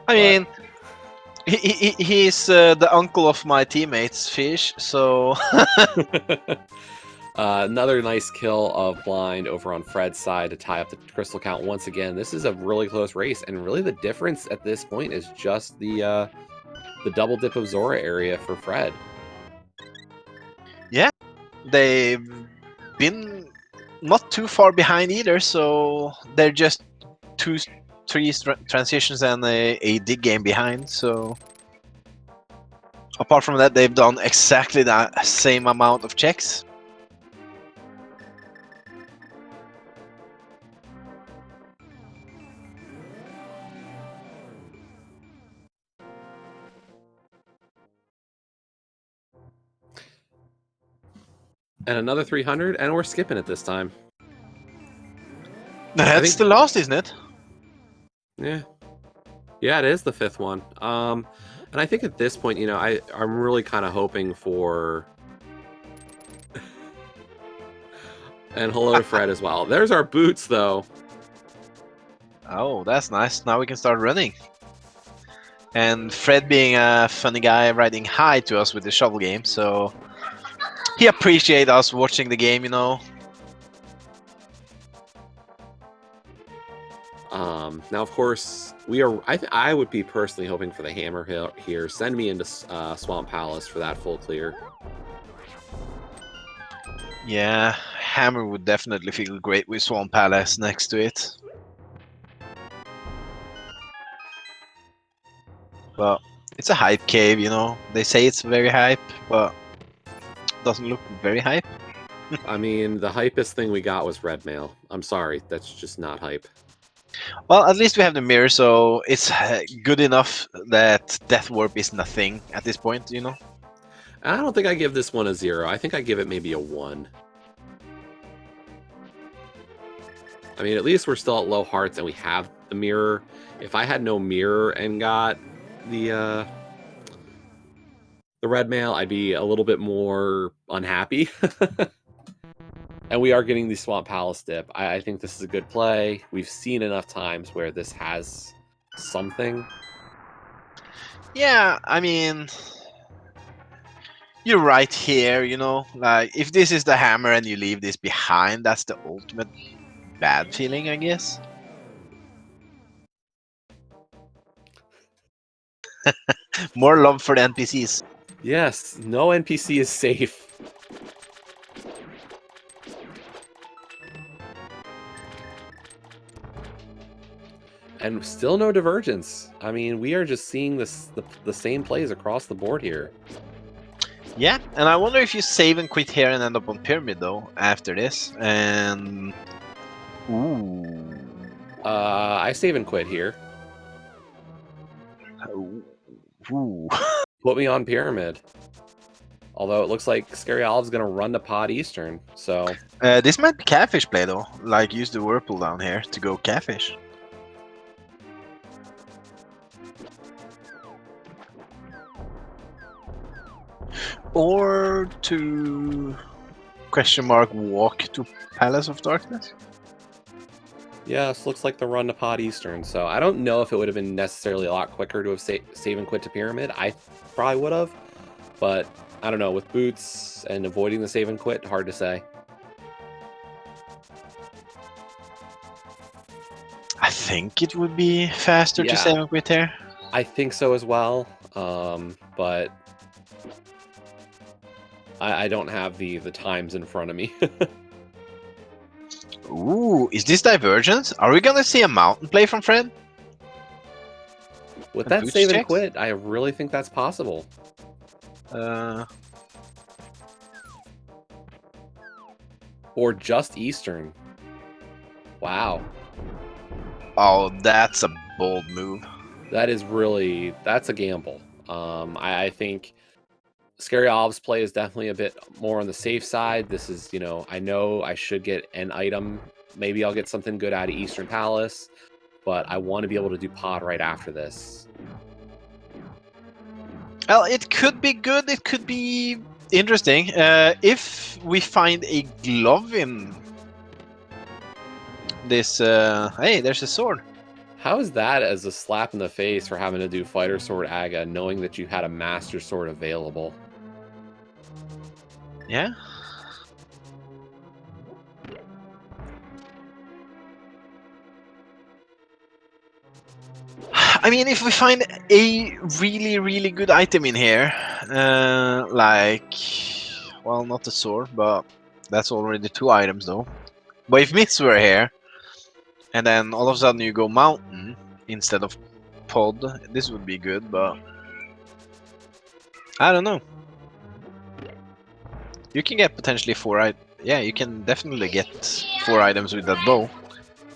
I mean, he's the uncle of my teammates' fish, so... Another nice kill of Blind over on Fred's side to tie up the crystal count once again. This is a really close race, and really the difference at this point is just the double dip of Zora area for Fred. Yeah, they've been not too far behind either, so they're just 3 transitions and a dig game behind, so... Apart from that, they've done exactly the same amount of checks. And another 300, and we're skipping it this time. That's the last, isn't it? Yeah. Yeah, it is the 5th one. And I think at this point, you know, I'm really kind of hoping for... And hello to Fred as well. There's our boots, though. Oh, that's nice. Now we can start running. And Fred being a funny guy riding high to us with the shovel game, so... He appreciates us watching the game, you know. Now, of course, we are. I would be personally hoping for the hammer here. Send me into Swamp Palace for that full clear. Yeah, hammer would definitely feel great with Swamp Palace next to it. But it's a hype cave, you know. They say it's very hype, but doesn't look very hype. I mean, the hypest thing we got was red mail. I'm sorry, that's just not hype. Well, at least we have the mirror, so it's good enough that Death Warp isn't a thing at this point, you know? I don't think I give this one a 0. I think I give it maybe a 1. I mean, at least we're still at low hearts and we have the mirror. If I had no mirror and got the red mail, I'd be a little bit more unhappy. And we are getting the Swamp Palace dip. I think this is a good play. We've seen enough times where this has something. Yeah, I mean... You're right here, you know? Like, if this is the hammer and you leave this behind, that's the ultimate bad feeling, I guess. More love for the NPCs. Yes, no NPC is safe. And still no divergence. I mean, we are just seeing the same plays across the board here. Yeah, and I wonder if you save and quit here and end up on Pyramid, though, after this. And... Ooh. I save and quit here. Ooh. Put me on Pyramid. Although it looks like Scary Olive's going to run to Pod Eastern, so... This might be Catfish play, though. Like, use the Whirlpool down here to go Catfish. Or to... question mark walk to Palace of Darkness? Yes, looks like the run to Pod Eastern. So I don't know if it would have been necessarily a lot quicker to have save and quit to Pyramid. I probably would have, but I don't know. With boots and avoiding the save and quit, hard to say. I think it would be faster to save and quit here. I think so as well, but I don't have the times in front of me. Ooh, is this Divergence? Are we gonna see a mountain play from Fred? With that save and quit, I really think that's possible. Or just Eastern. Wow. Oh, that's a bold move. That is really, that's a gamble. I think Scary Olive's play is definitely a bit more on the safe side. This is, you know I should get an item. Maybe I'll get something good out of Eastern Palace, but I want to be able to do pod right after this. Well, it could be good. It could be interesting. If we find a glove in this... hey, there's a sword. How is that as a slap in the face for having to do Fighter Sword Aga, knowing that you had a Master Sword available? Yeah. I mean, if we find a really, really good item in here, like, well, not the sword, but that's already 2 items though. But if Myths were here, and then all of a sudden you go mountain instead of pod, this would be good, but I don't know. You can get potentially 4 items. Yeah, you can definitely get 4 items with that bow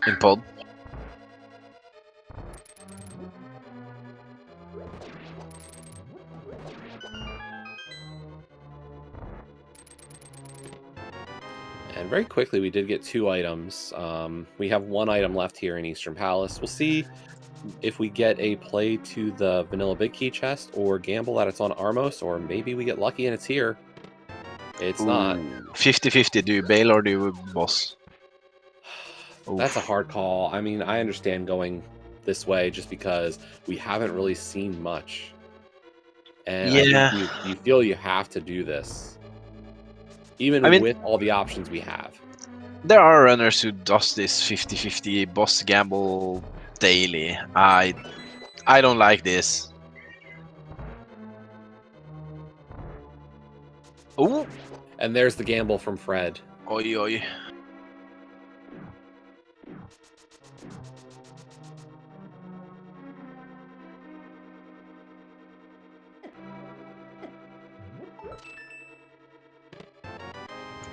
in pod. And very quickly, we did get 2 items. We have 1 item left here in Eastern Palace. We'll see if we get a play to the Vanilla Big Key chest, or gamble that it's on Armos, or maybe we get lucky and it's here. It's not. 50-50, do you bail or do you boss? That's a hard call. I mean, I understand going this way just because we haven't really seen much. And yeah. I think you feel you have to do this. Even with all the options we have. There are runners who does this 50-50 boss gamble daily. I don't like this. Ooh. And there's the gamble from Fred. Oi, oi.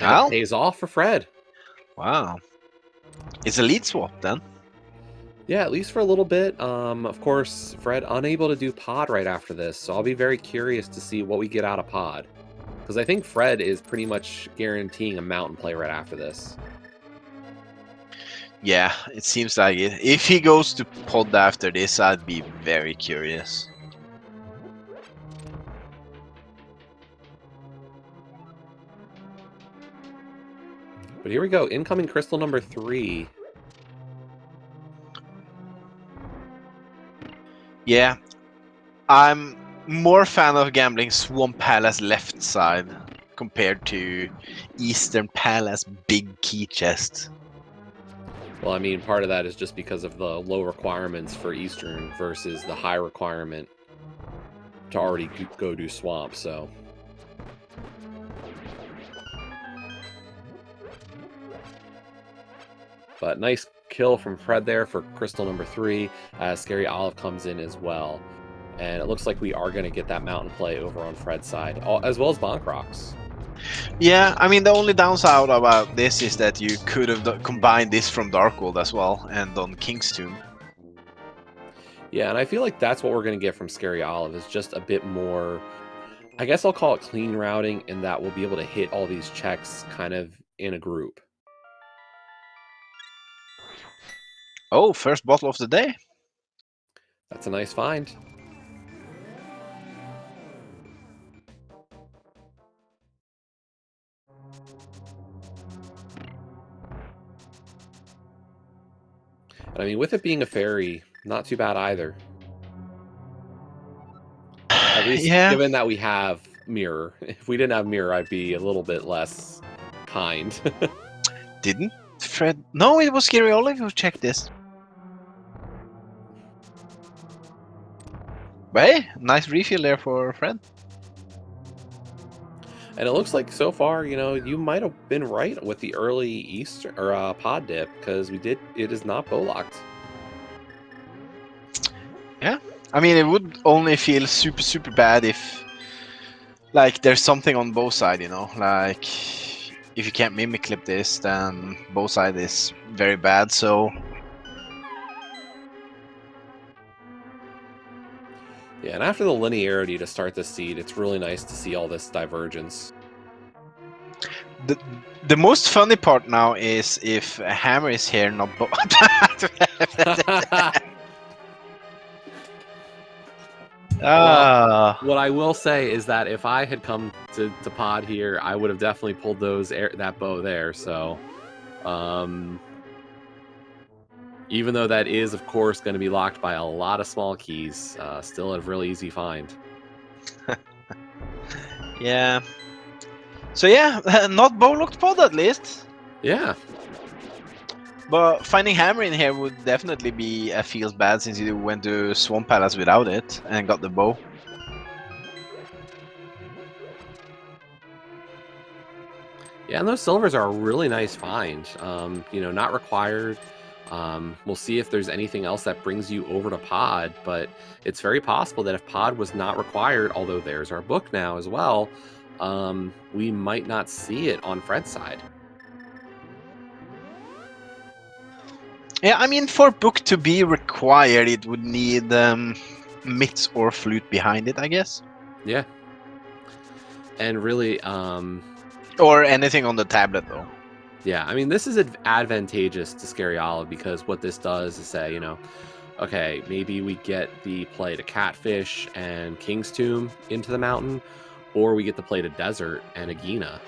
And it pays off for Fred. Wow. It's a lead swap then. Yeah, at least for a little bit. Of course, Fred unable to do pod right after this, so I'll be very curious to see what we get out of pod. Because I think Fred is pretty much guaranteeing a mountain play right after this. Yeah, it seems like it. If he goes to pod after this, I'd be very curious. But here we go, incoming crystal number 3. Yeah, I'm more fan of gambling Swamp Palace left side compared to Eastern Palace big key chest. Well, I mean, part of that is just because of the low requirements for Eastern versus the high requirement to already go do swamp. So. But nice kill from Fred there for crystal number 3, as Scary Olive comes in as well. And it looks like we are going to get that mountain play over on Fred's side, as well as Bonk Rocks. Yeah, I mean, the only downside about this is that you could have combined this from Darkwold as well and done King's Tomb. Yeah, and I feel like that's what we're going to get from Scary Olive, is just a bit more, I guess I'll call it clean routing, in that we'll be able to hit all these checks kind of in a group. Oh, first bottle of the day. That's a nice find. And I mean, with it being a fairy, not too bad either. At least Yeah. given that we have mirror. If we didn't have mirror, I'd be a little bit less kind. Didn't Fred? No, it was Scary Olive who checked this. But hey, nice refill there for Fred. And it looks like so far, you might have been right with the early Easter or pod dip, because it is not bow locked. Yeah, I mean, it would only feel super, super bad if, like, there's something on both sides, like, if you can't mimic clip this, then both side is very bad, so. Yeah, and after the linearity to start this seed, it's really nice to see all this divergence. The most funny part now is if Hammer is here, not both. What I will say is that if I had come to pod here, I would have definitely pulled that bow there. So, even though that is, of course, going to be locked by a lot of small keys, still a really easy find. Yeah. So yeah, not bow locked pod at least. Yeah. But finding Hammer in here would definitely be feels bad, since you went to Swamp Palace without it and got the bow. Yeah, and those silvers are a really nice find. Not required. We'll see if there's anything else that brings you over to pod, but it's very possible that if pod was not required, although there's our book now as well, we might not see it on Fred's side. Yeah, I mean, for book to be required, it would need mitts or flute behind it, I guess. Yeah. And really, or anything on the tablet, though. Yeah, I mean, this is advantageous to Scary Olive, because what this does is say, okay, maybe we get the play to Catfish and King's Tomb into the mountain, or we get the play to Desert and Agina.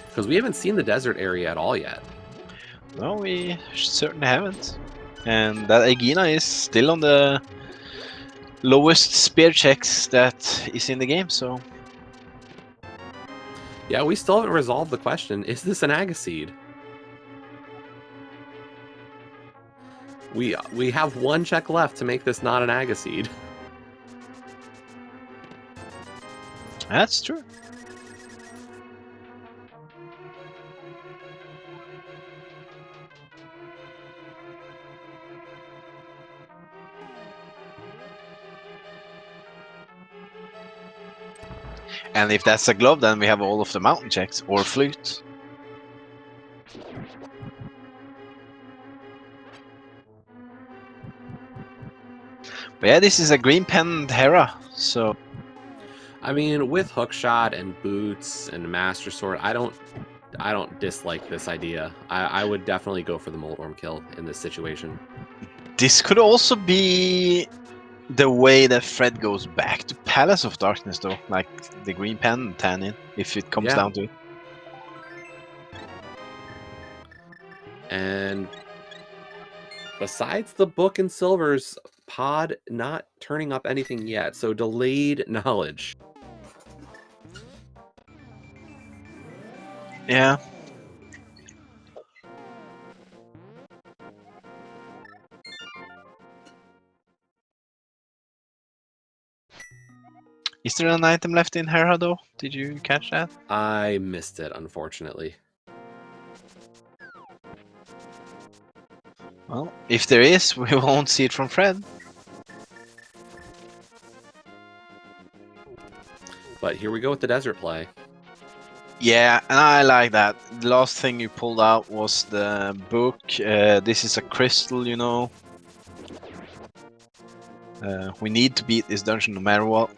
Because we haven't seen the desert area at all yet. No, we certainly haven't. And that Agina is still on the lowest spear checks that is in the game, so. Yeah, we still haven't resolved the question, is this an Agaseed? We have one check left to make this not an Agaseed. That's true. And if that's a glove, then we have all of the mountain checks, or flute. But yeah, this is a green pen Hera, so. I mean, with Hookshot and Boots and Master Sword, I don't dislike this idea. I would definitely go for the Moldworm kill in this situation. This could also be the way that Fred goes back to Palace of Darkness, though, like the green pen Tannin, if it comes down to it. And besides the book and silvers, pod not turning up anything yet, so delayed knowledge. Yeah. Is there an item left in Hera though? Did you catch that? I missed it, unfortunately. Well, if there is, we won't see it from Fred. But here we go with the desert play. Yeah, and I like that. The last thing you pulled out was the book. This is a crystal, you know. We need to beat this dungeon no matter what.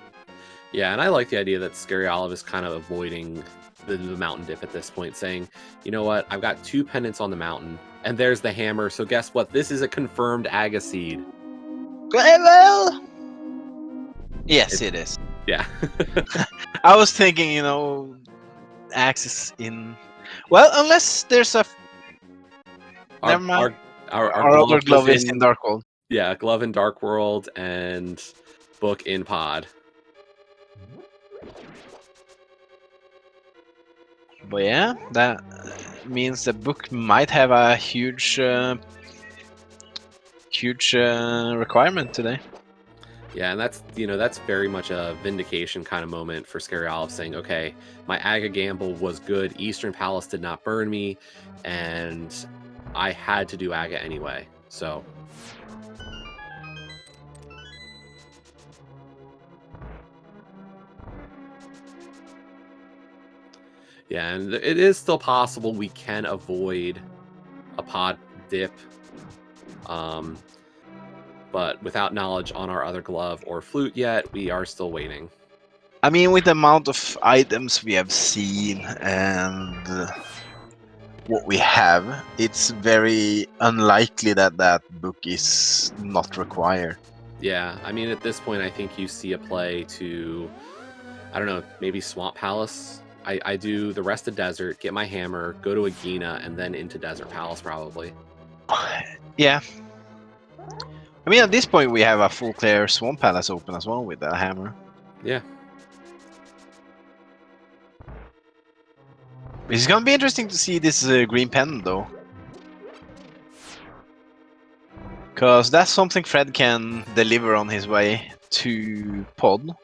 Yeah, and I like the idea that Scary Olive is kind of avoiding the mountain dip at this point, saying, you know what, I've got 2 pendants on the mountain, and there's the hammer, so guess what? This is a confirmed Aga seed. Well, yes, it is. Yeah. I was thinking, you know, Axis in. Well, unless there's a. Never mind. Our other glove is in Dark World. Yeah, glove in Dark World and book in pod. But yeah, that means the book might have a huge requirement today. Yeah, and that's, you know, that's very much a vindication kind of moment for Scary Olive, saying, okay, my Aga gamble was good. Eastern Palace did not burn me, and I had to do Aga anyway. So yeah, and it is still possible we can avoid a pod dip. But without knowledge on our other glove or flute yet, we are still waiting. I mean, with the amount of items we have seen and what we have, it's very unlikely that that book is not required. Yeah, I mean, at this point, I think you see a play to, I don't know, maybe Swamp Palace. I do the rest of Desert, get my hammer, go to Agina, and then into Desert Palace, probably. Yeah. I mean, at this point, we have a full clear Swamp Palace open as well with a hammer. Yeah. It's gonna be interesting to see this green pen, though. Because that's something Fred can deliver on his way to Pod.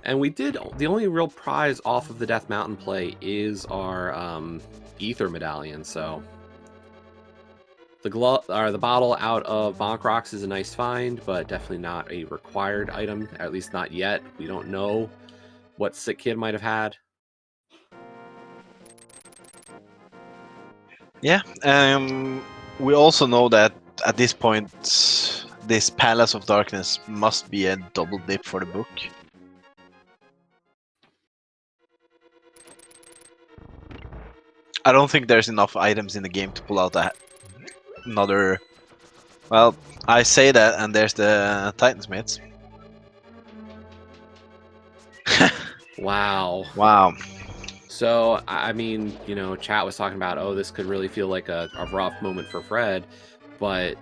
And we did, the only real prize off of the Death Mountain play is our Ether Medallion, so... The bottle out of Bonk Rocks is a nice find, but definitely not a required item, at least not yet. We don't know what Sick Kid might have had. Yeah, we also know that at this point, this Palace of Darkness must be a double dip for the book. I don't think there's enough items in the game to pull out another. Well, I say that, and there's the Titansmiths. Wow. Wow. So, I mean, you know, chat was talking about, oh, this could really feel like a rough moment for Fred, but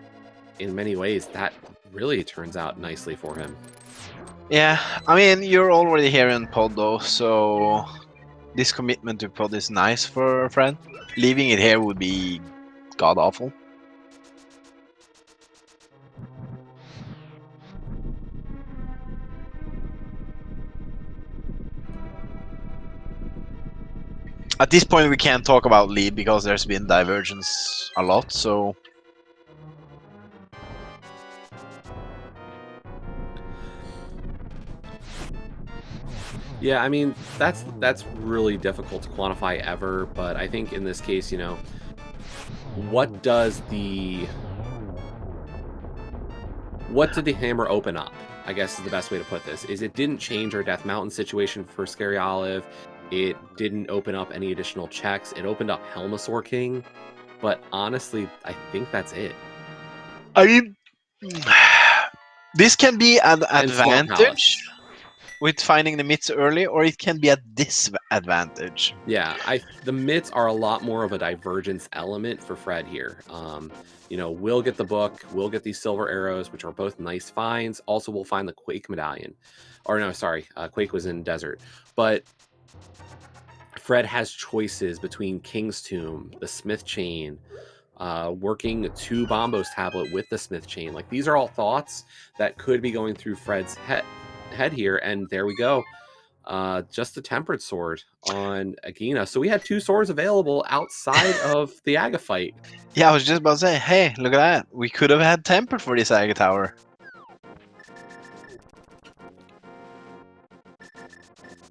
in many ways, that really turns out nicely for him. Yeah, I mean, you're already here in Pod, though, so this commitment to Pod is nice for a friend. Leaving it here would be god-awful. At this point, we can't talk about lead because there's been divergence a lot, so... Yeah, I mean, that's really difficult to quantify ever, but I think in this case, you know, what did the hammer open up? I guess is the best way to put this. Is it didn't change our Death Mountain situation for Scary Olive. It didn't open up any additional checks. It opened up Helmasaur King, but honestly, I think that's it. I mean, this can be an And Swamp Palace. advantage with finding the myths early, or it can be a disadvantage. Yeah, the myths are a lot more of a divergence element for Fred here. You know, we'll get the book, we'll get these silver arrows, which are both nice finds. Also, we'll find the Quake medallion. Or no, sorry, Quake was in Desert. But Fred has choices between King's Tomb, the Smith Chain, working 2 Bombos tablet with the Smith Chain. Like, these are all thoughts that could be going through Fred's head. ahead here, and there we go. Just the Tempered Sword on Agina. So we had 2 swords available outside of the Aga fight. Yeah, I was just about to say, hey, look at that. We could have had Tempered for this Aga Tower.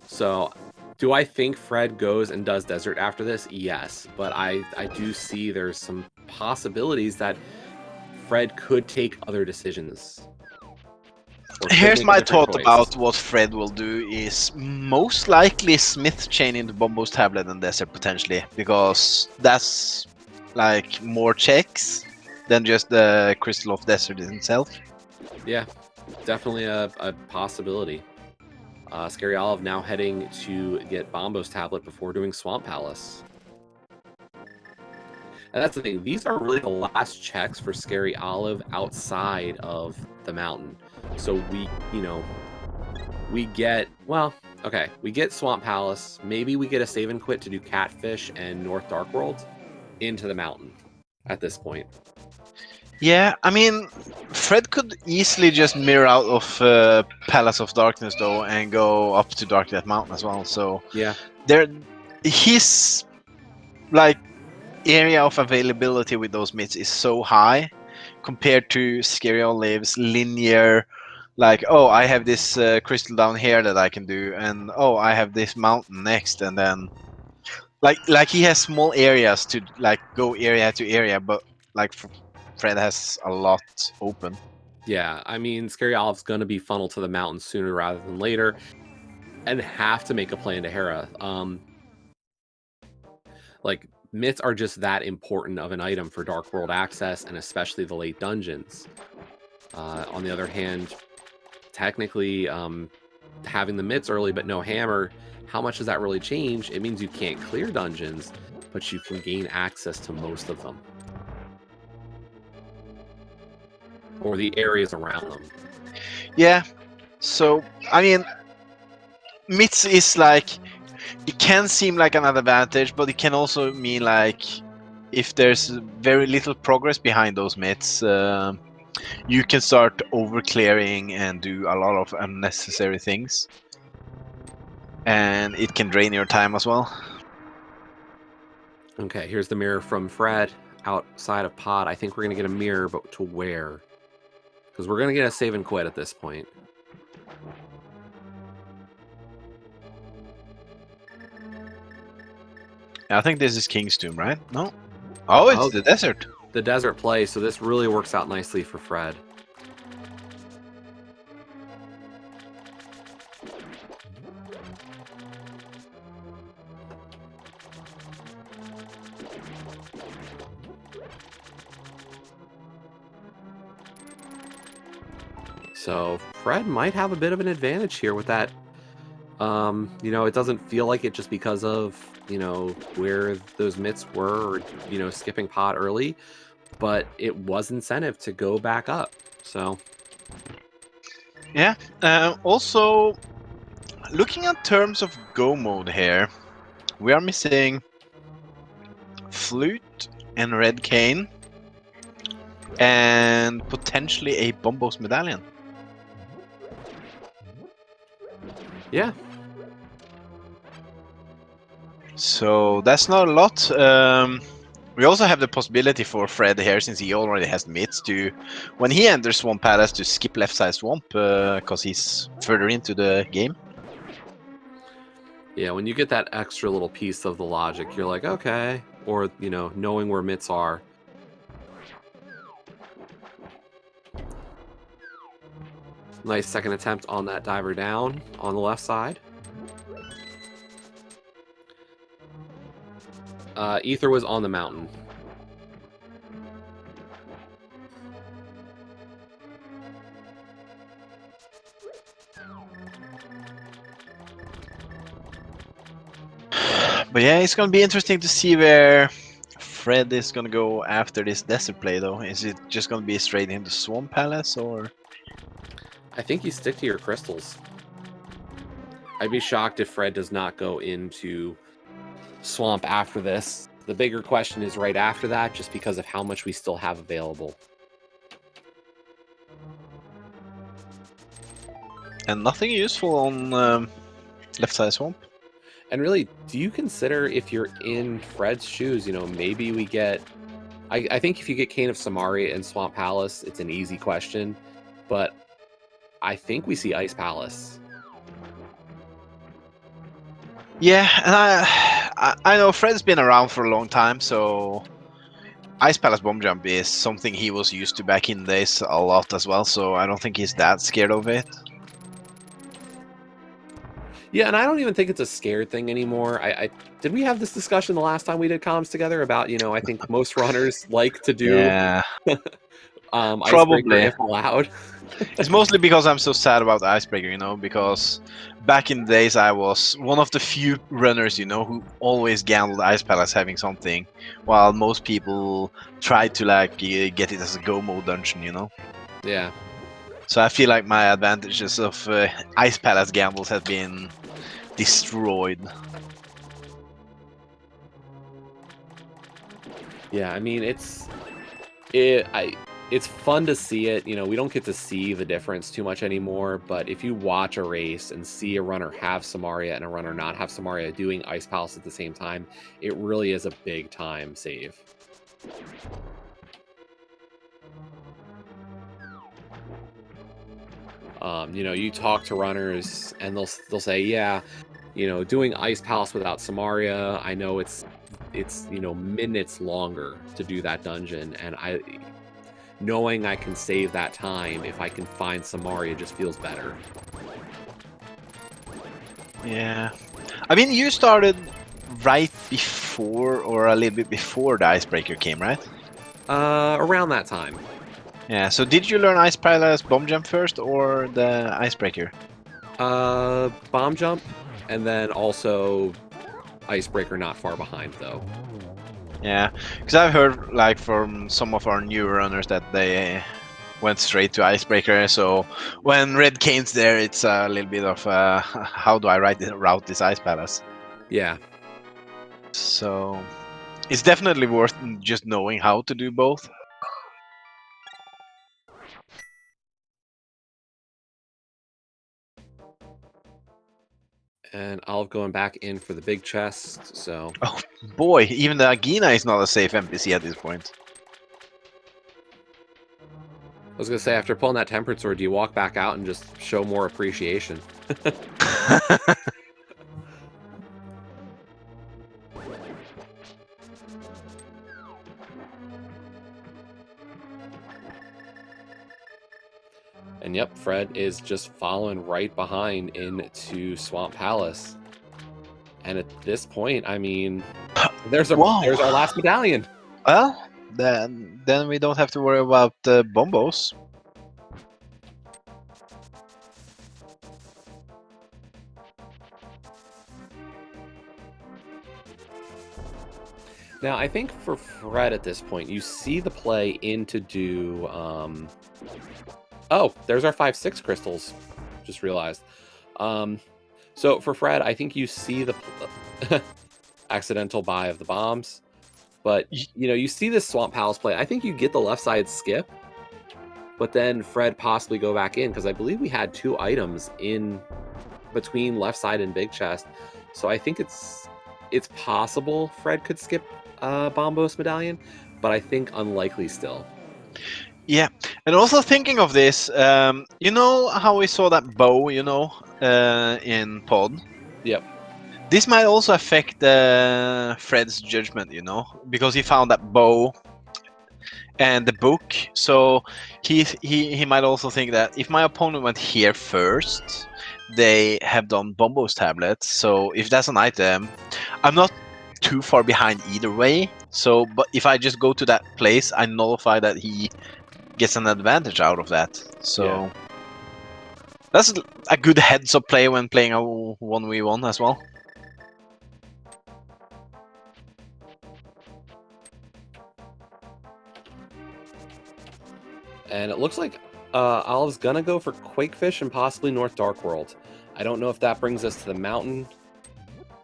So do I think Fred goes and does Desert after this? Yes, but I do see there's some possibilities that Fred could take other decisions. Or could Here's make a my different thought choice. about what Fred will do is most likely Smith chain into Bombo's tablet and Desert potentially, because that's like more checks than just the Crystal of Desert itself. Yeah, definitely a possibility. Scary Olive now heading to get Bombo's tablet before doing Swamp Palace. And that's the thing. These are really the last checks for Scary Olive outside of the mountain. So we, we get, well, okay, we get Swamp Palace. Maybe we get a save and quit to do Catfish and North Dark World into the mountain at this point. Yeah, I mean, Fred could easily just mirror out of Palace of Darkness though and go up to Darknet Mountain as well. So yeah, his like area of availability with those myths is so high compared to Scary Olive's linear. Like, oh, I have this crystal down here that I can do, and oh, I have this mountain next, and then like he has small areas to like go area to area, but like Fred has a lot open. Yeah, I mean, Scary Olive's going to be funneled to the mountain sooner rather than later and have to make a plan to Hera. Like, myths are just that important of an item for Dark World access, and especially the late dungeons. On the other hand, technically, having the myths early but no hammer, how much does that really change? It means you can't clear dungeons, but you can gain access to most of them. Or the areas around them. Yeah. So I mean, myths is like it can seem like an advantage, but it can also mean like if there's very little progress behind those myths, you can start over clearing and do a lot of unnecessary things, and it can drain your time as well. Okay, here's the mirror from Fred outside of Pod. I think we're going to get a mirror, but to where? Because we're going to get a save and quit at this point. I think this is King's Tomb, right? No? Oh, it's the desert. The desert play, so this really works out nicely for Fred. So Fred might have a bit of an advantage here with that. It doesn't feel like it just because of, where those myths were or, skipping Pod early, but it was incentive to go back up. So yeah. Also, looking at terms of go mode here, we are missing Flute and Red Cane, and potentially a Bombo's Medallion. yeah. So that's not a lot. We also have the possibility for Fred here, since he already has myths, to, when he enters Swamp Palace, to skip left side swamp because he's further into the game. Yeah, when you get that extra little piece of the logic, you're like, okay. Or, knowing where myths are. Nice second attempt on that diver down on the left side. Ether was on the mountain. But yeah, it's gonna be interesting to see where Fred is gonna go after this desert play, though. Is it just gonna be straight into Swamp Palace, or? I think you stick to your crystals. I'd be shocked if Fred does not go into Swamp after this. The bigger question is right after that, just because of how much we still have available. And nothing useful on left side swamp. And really, do you consider if you're in Fred's shoes, maybe we get... I think if you get Cane of Samaria and Swamp Palace, it's an easy question. But I think we see Ice Palace. Yeah, and I know Fred's been around for a long time, so Ice Palace Bomb Jump is something he was used to back in the days a lot as well, so I don't think he's that scared of it. Yeah, and I don't even think it's a scared thing anymore. Did we have this discussion the last time we did comms together about, I think most runners like to do Yeah, Icebreaker probably. if allowed. It's mostly because I'm so sad about the Icebreaker, because back in the days I was one of the few runners, who always gambled Ice Palace having something, while most people tried to get it as a go mode dungeon, Yeah. So I feel like my advantages of Ice Palace gambles have been destroyed. Yeah, I mean, it's fun to see it. We don't get to see the difference too much anymore, but if you watch a race and see a runner have Samaria and a runner not have Samaria doing Ice Palace at the same time, it really is a big time save. You talk to runners and they'll say, yeah, doing Ice Palace without Samaria, I know it's minutes longer to do that dungeon, and knowing I can save that time if I can find Samaria just feels better. Yeah. I mean, you started right before or a little bit before the Icebreaker came, right? Around that time. Yeah, so did you learn Ice Palace Bomb Jump first or the Icebreaker? Bomb Jump, and then also Icebreaker not far behind, though. Yeah, because I've heard from some of our newer runners that they went straight to Icebreaker, so when Red Kane's there, it's a little bit of how do I route this Ice Palace? Yeah. So it's definitely worth just knowing how to do both. And I'll going back in for the big chest, so... Oh boy, even the Agina is not a safe NPC at this point. I was gonna say, after pulling that Tempered Sword, do you walk back out and just show more appreciation? And yep, Fred is just following right behind into Swamp Palace. And at this point, I mean, there's our last medallion. Well, then we don't have to worry about the bombos. Now, I think for Fred at this point, you see the play in to do... Oh, there's our 5-6 crystals. Just realized. So for Fred, I think you see the accidental buy of the bombs. But, you see this Swamp Palace play. I think you get the left side skip. But then Fred possibly go back in, because I believe we had 2 items in between left side and big chest. So I think it's possible Fred could skip Bombos medallion, but I think unlikely still. Yeah, and also thinking of this, you know how we saw that bow, in pod? Yep. This might also affect Fred's judgment, because he found that bow and the book. So he might also think that if my opponent went here first, they have done Bombo's tablets. So if that's an item, I'm not too far behind either way. So, but if I just go to that place, I nullify that he gets an advantage out of that. So yeah. That's a good heads-up play when playing a 1v1 as well. And it looks like Olive's gonna go for Quakefish and possibly North Dark World. I don't know if that brings us to the mountain.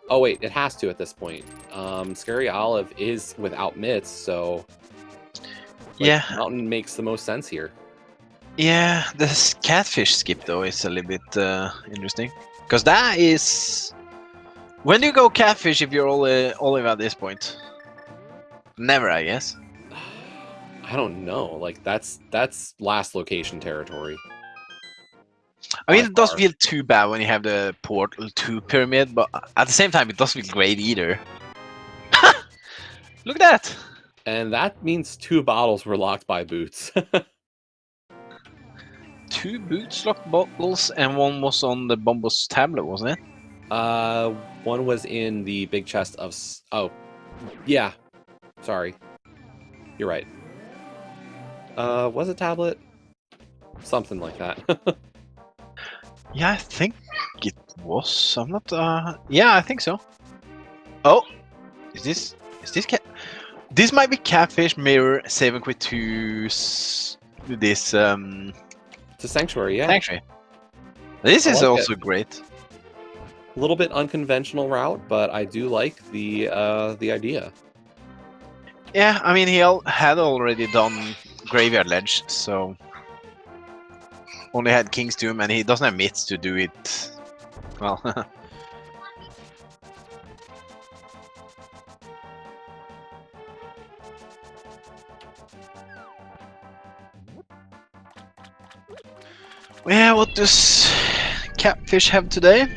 Oh wait, it has to at this point. Scary Olive is without mitts, so yeah, mountain makes the most sense here. Yeah, this catfish skip though is a little bit interesting. Because that is... When do you go catfish if you're olive at this point? Never, I guess. I don't know. Like that's last location territory. I mean, By it doesn't far. feel too bad when you have the portal to pyramid, but at the same time, it doesn't feel great either. Look at that! And that means 2 bottles were locked by boots. 2 boots locked bottles, and one was on the Bombos tablet, wasn't it? One was in the big chest of... Oh, yeah. Sorry. You're right. Was it tablet? Something like that. Yeah, I think it was. I'm not. Yeah, I think so. Oh, is this cat? This might be catfish mirror saving quit to this It's a sanctuary, yeah. sanctuary. This I is like also it. great. A little bit unconventional route, but I do like the idea. Yeah, I mean he had already done graveyard ledge, so only had King's Tomb, and he doesn't have myths to do it. Well. Yeah, what does catfish have today?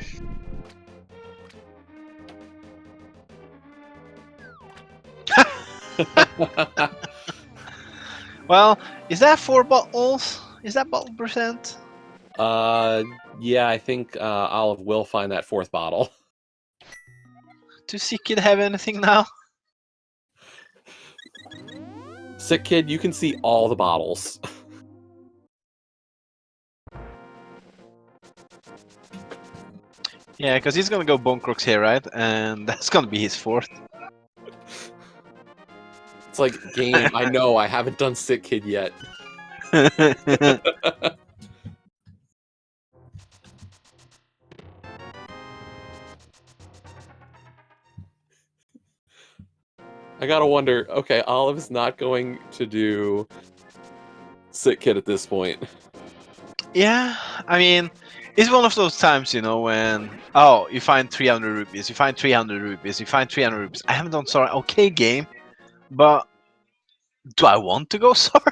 Well, is that 4 bottles? Is that bottle percent? Yeah, I think Olive will find that 4th bottle. Does Sick Kid have anything now? Sick Kid, you can see all the bottles. Yeah, because he's gonna go Bone Crooks here, right? And that's gonna be his 4th. It's like, game, I know, I haven't done Sick Kid yet. I gotta wonder, okay, Olive's not going to do Sick Kid at this point. Yeah, I mean, it's one of those times, you know, when, oh, you find 300 rupees, you find 300 rupees, you find 300 rupees. I haven't done Sora. Okay, game, but do I want to go Sora?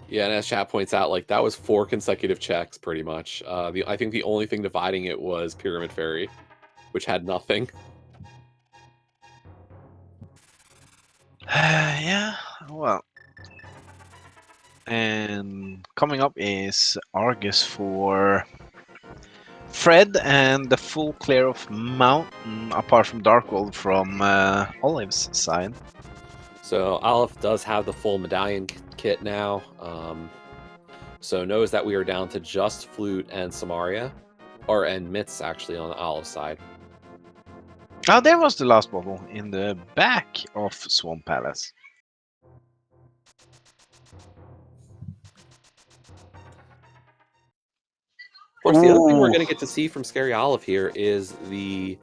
Yeah, and as chat points out, like, that was 4 consecutive checks, pretty much. I think the only thing dividing it was Pyramid Fairy, which had nothing. Yeah, well. And coming up is Argus for Fred and the full clear of Mountain, apart from Darkworld from Olive's side. So Olive does have the full medallion kit now. So knows that we are down to just Flute and Samaria, and Mitts actually on the Olive side. Oh, there was the last bottle in the back of Swamp Palace. Of course, the other thing we're going to get to see from Scary Olive here is the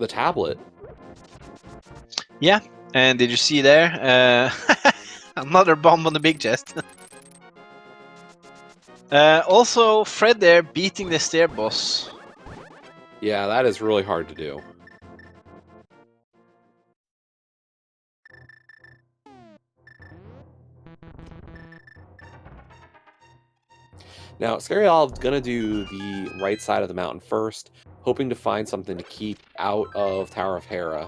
tablet. Yeah, and did you see there? Another bomb on the big chest. Also, Fred there beating the stair boss. Yeah, that is really hard to do. Now, Scary Olive's going to do the right side of the mountain first, hoping to find something to keep out of Tower of Hera.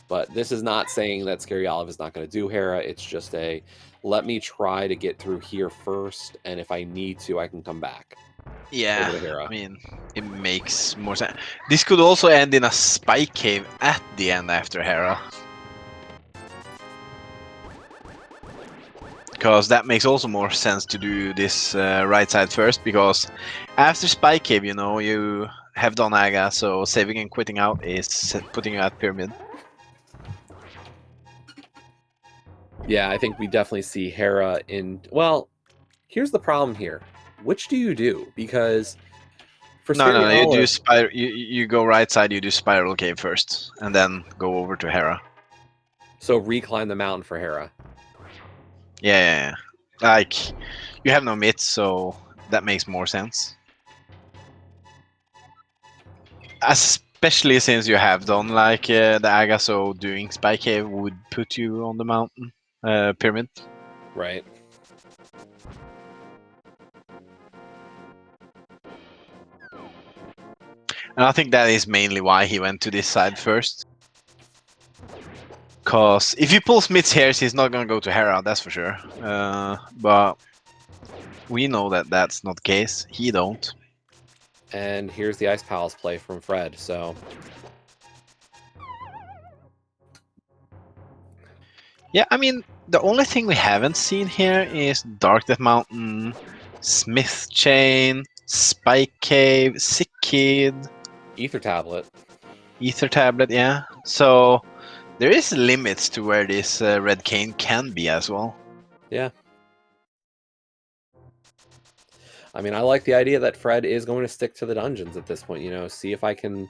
But this is not saying that Scary Olive is not going to do Hera. It's just a, let me try to get through here first, and if I need to, I can come back. Yeah, Over to Hera. I mean, it makes more sense. This could also end in a spike cave at the end after Hera. Because that makes also more sense to do this right side first, because after Spike Cave, you know, you have done Aga, so saving and quitting out is putting you at Pyramid. Yeah, I think we definitely see Hera in... Well, here's the problem here. Which do you do? Because For No, Scary no, you do Olive, spiral. You go right side. You do spiral cave first, and then go over to Hera. so reclimb the mountain for Hera. Yeah. Like you have no mitts, so that makes more sense. Especially since you have done like the Aga, so doing Spy Cave would put you on the mountain pyramid. Right. And I think that is mainly why he went to this side first. Cause if he pulls Smith's hairs, he's not gonna go to Hera, that's for sure. But we know that that's not the case. He don't. And here's the Ice Palace play from Fred. So Yeah, I mean, the only thing we haven't seen here is Dark Death Mountain, Smith Chain, Spike Cave, Sick Kid, Ether Tablet. Ether Tablet, yeah. So there is limits to where this Red Cane can be as well. Yeah. I mean, I like the idea that Fred is going to stick to the dungeons at this point. You know, see if I can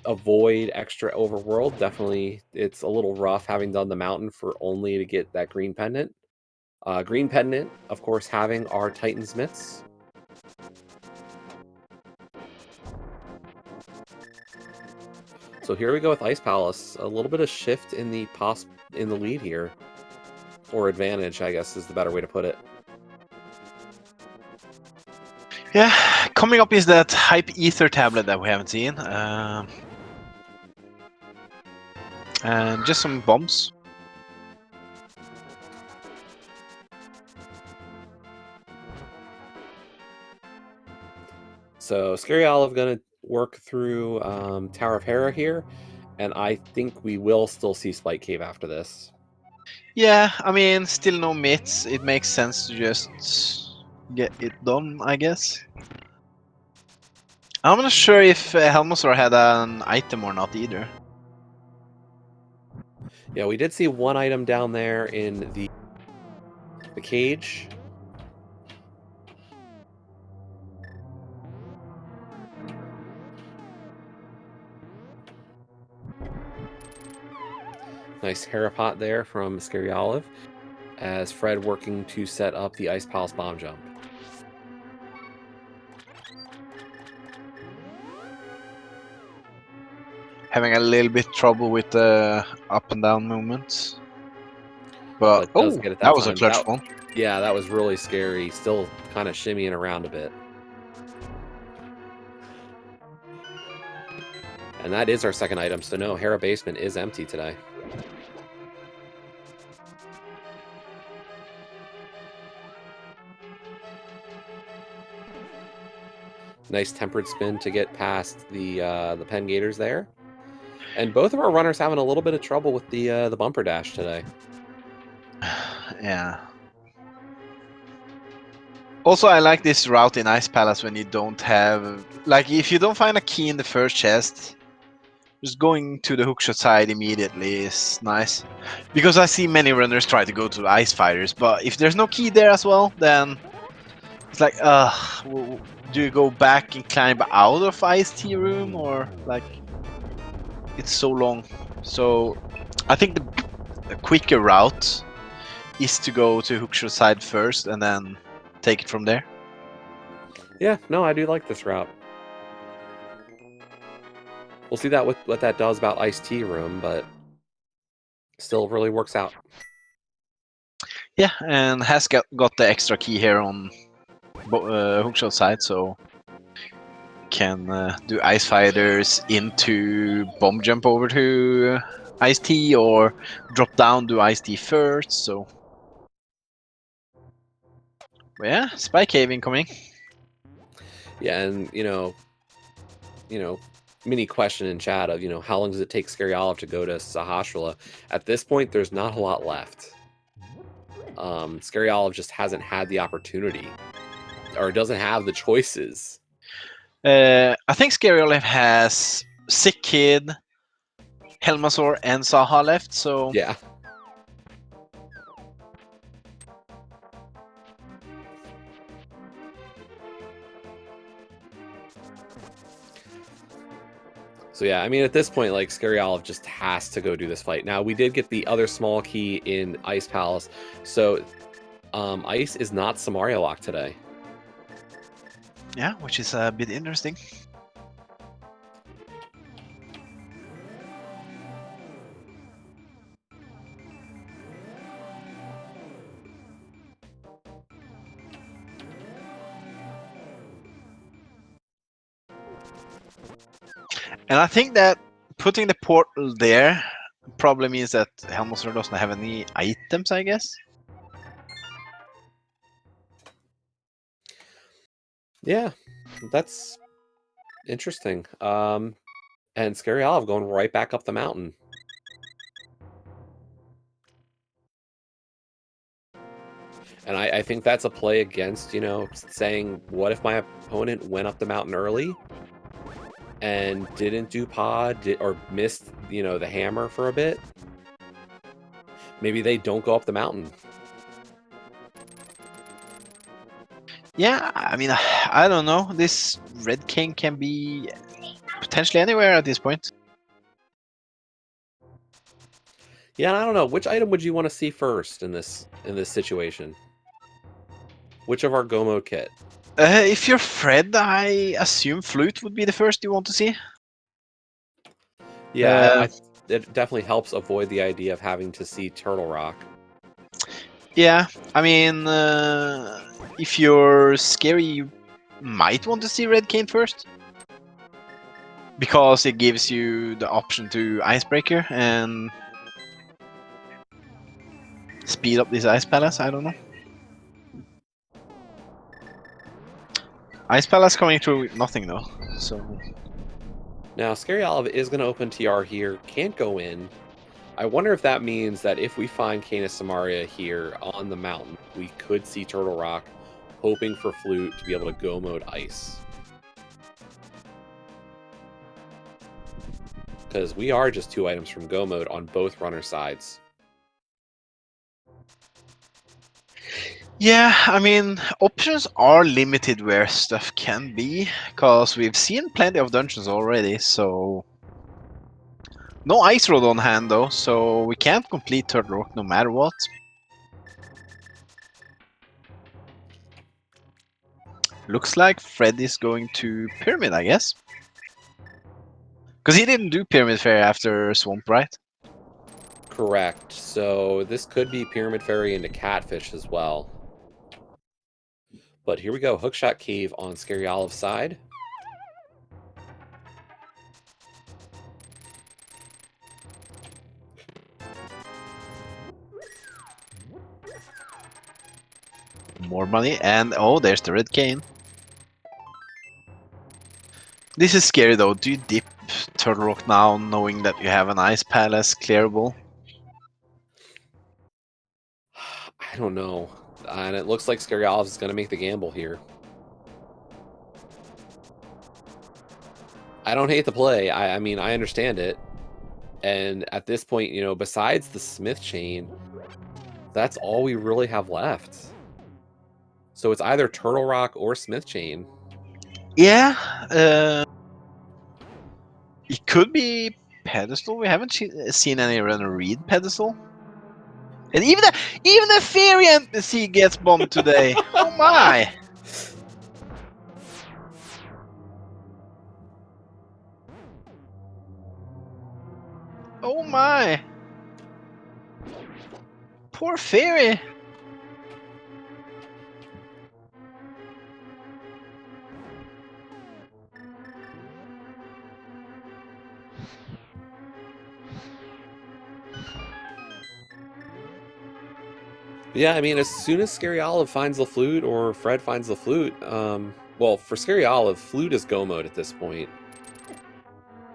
avoid extra overworld. Definitely, it's a little rough having done the mountain for only to get that green pendant. Green pendant, of course, having our Titan Smiths. So here we go with Ice Palace. A little bit of shift in the lead here, or advantage, I guess, is the better way to put it. Yeah, coming up is that Hype Ether Tablet that we haven't seen. And just some bombs. So Scary Olive gonna work through Tower of Hera here, and I think we will still see Spike Cave after this. Yeah, I mean, still no mitts. It makes sense to just get it done, I guess. I'm not sure if Helmosor had an item or not either. Yeah, we did see one item down there in the cage. Nice Hera pot there from Scary Olive, as Fred working to set up the Ice Palace bomb jump. Having a little bit trouble with the up and down movements. But, Does oh, get it that that was a time. clutch one. Yeah, that was really scary. Still kind of shimmying around a bit. And that is our second item, so no, Hera Basement is empty today. Nice tempered spin to get past the Pen Gators there. And both of our runners having a little bit of trouble with the bumper dash today. Yeah. Also, I like this route in Ice Palace when you don't have... Like, if you don't find a key in the first chest, just going to the hookshot side immediately is nice. Because I see many runners try to go to the Ice Fighters, but if there's no key there as well, then it's like, do you go back and climb out of Ice Tea room, or like, it's so long. So I think the quicker route is to go to hookshot side first and then take it from there. Yeah, no, I do like this route. We'll see that with what that does about Ice Tea Room, but still really works out. Yeah, and has got the extra key here on hookshot side, so can do Ice Fighters into bomb jump over to Ice Tea, or drop down, do Ice Tea first. So yeah, Spy Cave incoming. Yeah, and mini question in chat of how long does it take Scary Olive to go to Sahasrahla? At this point, there's not a lot left. Scary Olive just hasn't had the opportunity, or doesn't have the choices. I think Scary Olive has Sick Kid, Helmasaur, and Saha left. So Yeah. So yeah, I mean, at this point, like, Scary Olive just has to go do this fight. Now, we did get the other small key in Ice Palace, so Ice is not Samaria locked today. Yeah, which is a bit interesting. And I think that putting the portal there probably means that Helmsor doesn't have any items, I guess. Yeah, that's interesting. And Scary Olive going right back up the mountain. And I think that's a play against, you know, saying, what if my opponent went up the mountain early and didn't do pod or missed, you know, the hammer for a bit? Maybe they don't go up the mountain. Yeah, I mean, I don't know. This Red King can be potentially anywhere at this point. Yeah, and I don't know. Which item would you want to see first in this situation? Which of our Go mode kit? If you're Fred, I assume Flute would be the first you want to see. Yeah, it definitely helps avoid the idea of having to see Turtle Rock. Yeah, I mean, if you're scary, you might want to see Red Cane first. Because it gives you the option to Icebreaker and speed up this Ice Palace, I don't know. Ice Palace coming through with nothing though, so... Now, Scary Olive is going to open TR here, can't go in. I wonder if that means that if we find Canis Samaria here on the mountain, we could see Turtle Rock, hoping for Flute to be able to go mode Ice. Because we are just 2 items from go mode on both runner sides. Yeah, I mean, options are limited where stuff can be, because we've seen plenty of dungeons already, so... No Ice Road on hand though, so we can't complete Turtle Rock no matter what. Looks like Fred is going to Pyramid, I guess. Because he didn't do Pyramid Fair after Swamp, right? Correct. So this could be Pyramid Fairy into Catfish as well. But here we go. Hookshot Cave on Scary Olive's side. More money, and oh, there's the Red Cane. This is scary though. Do you dip Turtle Rock now, knowing that you have an Ice Palace clearable? I don't know. And it looks like Scary Olive is going to make the gamble here. I don't hate the play. I mean, I understand it. And at this point, you know, besides the Smith chain, that's all we really have left. So it's either Turtle Rock or Smith chain. Yeah, it could be Pedestal. We haven't seen any runner read Pedestal. And even the Fairy NPC gets bombed today. Oh my! Oh my! Poor Fairy! Yeah, I mean, as soon as Scary Olive finds the flute or Fred finds the flute, well, for Scary Olive, flute is go mode at this point.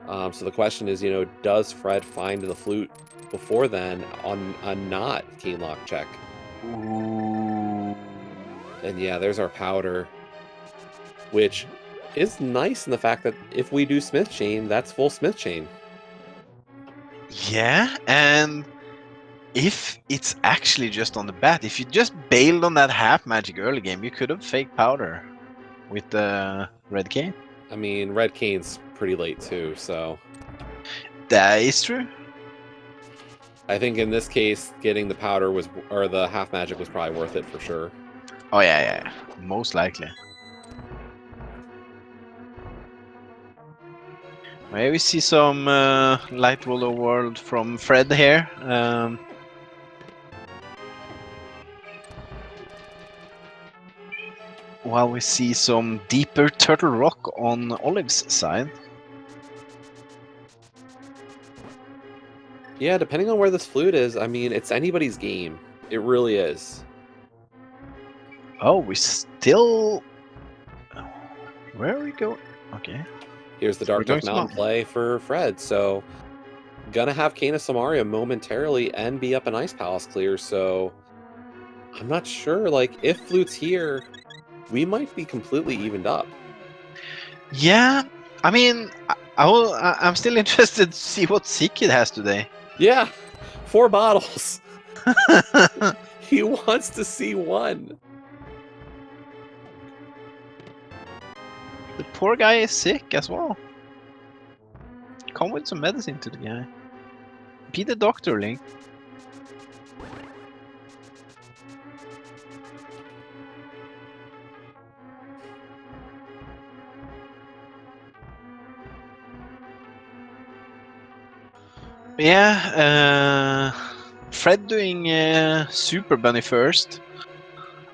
So the question is, you know, does Fred find the flute before then on a not Keen Lock check? Ooh. And yeah, there's our powder, which is nice in the fact that if we do Smith chain, that's full Smith chain. Yeah, and if it's actually just on the bat, if you just bailed on that half magic early game, you could have fake powder with the Red Cane. I mean, Red Cane's pretty late too, so... That is true. I think in this case, getting the powder was, or the half magic was probably worth it for sure. Oh yeah, most likely. Maybe we see some Light Willow World from Fred here. While we see some deeper Turtle Rock on Olive's side. Yeah, depending on where this flute is, I mean, it's anybody's game. It really is. Oh, we still... Where are we going? Okay. Here's the So we're Dark going Duck to Mountain Mountain. play for Fred, so gonna have Kana Samaria momentarily and be up an Ice Palace clear, so I'm not sure, like, if Flute's here, we might be completely evened up. Yeah, I mean, I'm still interested to see what Sikid has today. Yeah, 4 bottles. He wants to see one. The poor guy is sick as well. Come with some medicine to the guy. Be the doctor, Link. Yeah, Fred doing Super Bunny first.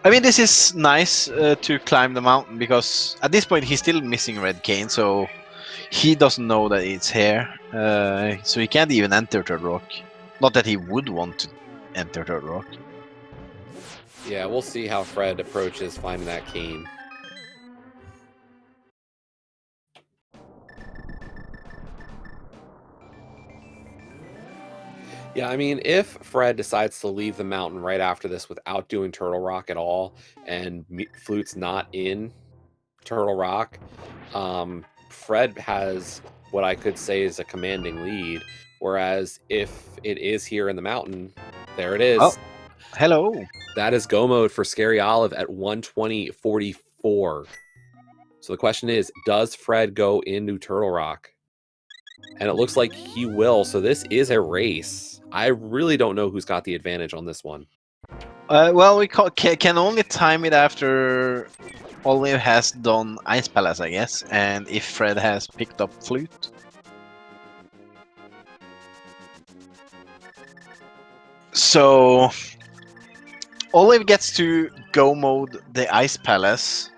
I mean, this is nice to climb the mountain because at this point he's still missing Red Cane, so he doesn't know that it's here. So he can't even enter Turtle Rock. Not that he would want to enter Turtle Rock. Yeah, we'll see how Fred approaches finding that cane. Yeah, I mean, if Fred decides to leave the mountain right after this without doing Turtle Rock at all, and Flute's not in Turtle Rock, Fred has what I could say is a commanding lead. Whereas if it is here in the mountain, there it is. Oh, hello. That is go mode for Scary Olive at 120.44. So the question is, does Fred go into Turtle Rock? And it looks like he will. So this is a race. I really don't know who's got the advantage on this one. Well, we can only time it after Olive has done Ice Palace, I guess, and if Fred has picked up Flute. So Olive gets to go mode the Ice Palace.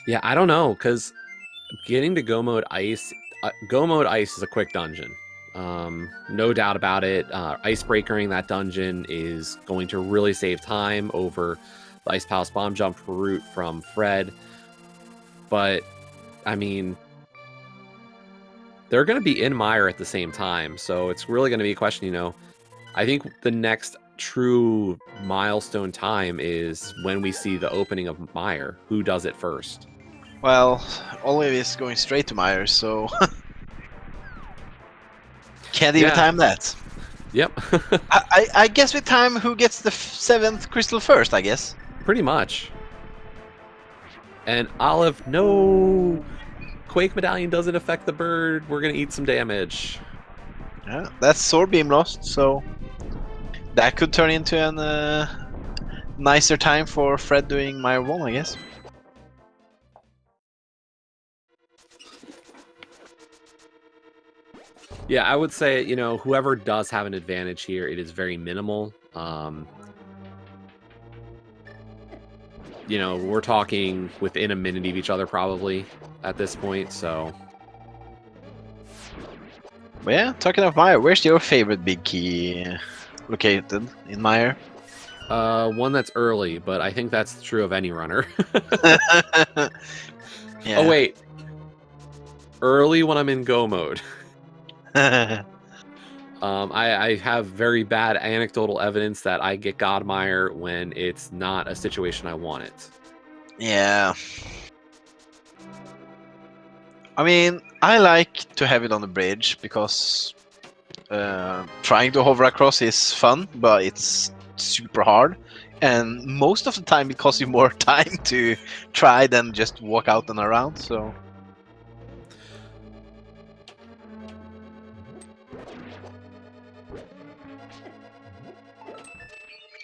Yeah, I don't know, because getting to go mode ice is a quick dungeon. No doubt about it. Icebreakering that dungeon is going to really save time over the Ice Palace bomb jump route from Fred. But, I mean, they're going to be in Mire at the same time. So it's really going to be a question, I think the next true milestone time is when we see the opening of Mire. Who does it first? Well, Olive is going straight to Myers, so can't even time that. Yep. I guess we time who gets the 7th crystal first, I guess. Pretty much. And Olive, no! Quake Medallion doesn't affect the bird. We're going to eat some damage. Yeah, that's Sword Beam lost, so that could turn into a nicer time for Fred doing Mire 1, I guess. Yeah, I would say, whoever does have an advantage here, it is very minimal. We're talking within a minute of each other probably at this point, so. But yeah, talking of Mire, where's your favorite big key located in Mire? One that's early, but I think that's true of any runner. Yeah. Oh, wait. Early when I'm in go mode. I have very bad anecdotal evidence that I get Godmire when it's not a situation I want it. Yeah. I mean, I like to have it on the bridge because trying to hover across is fun, but it's super hard. And most of the time it costs you more time to try than just walk out and around, so...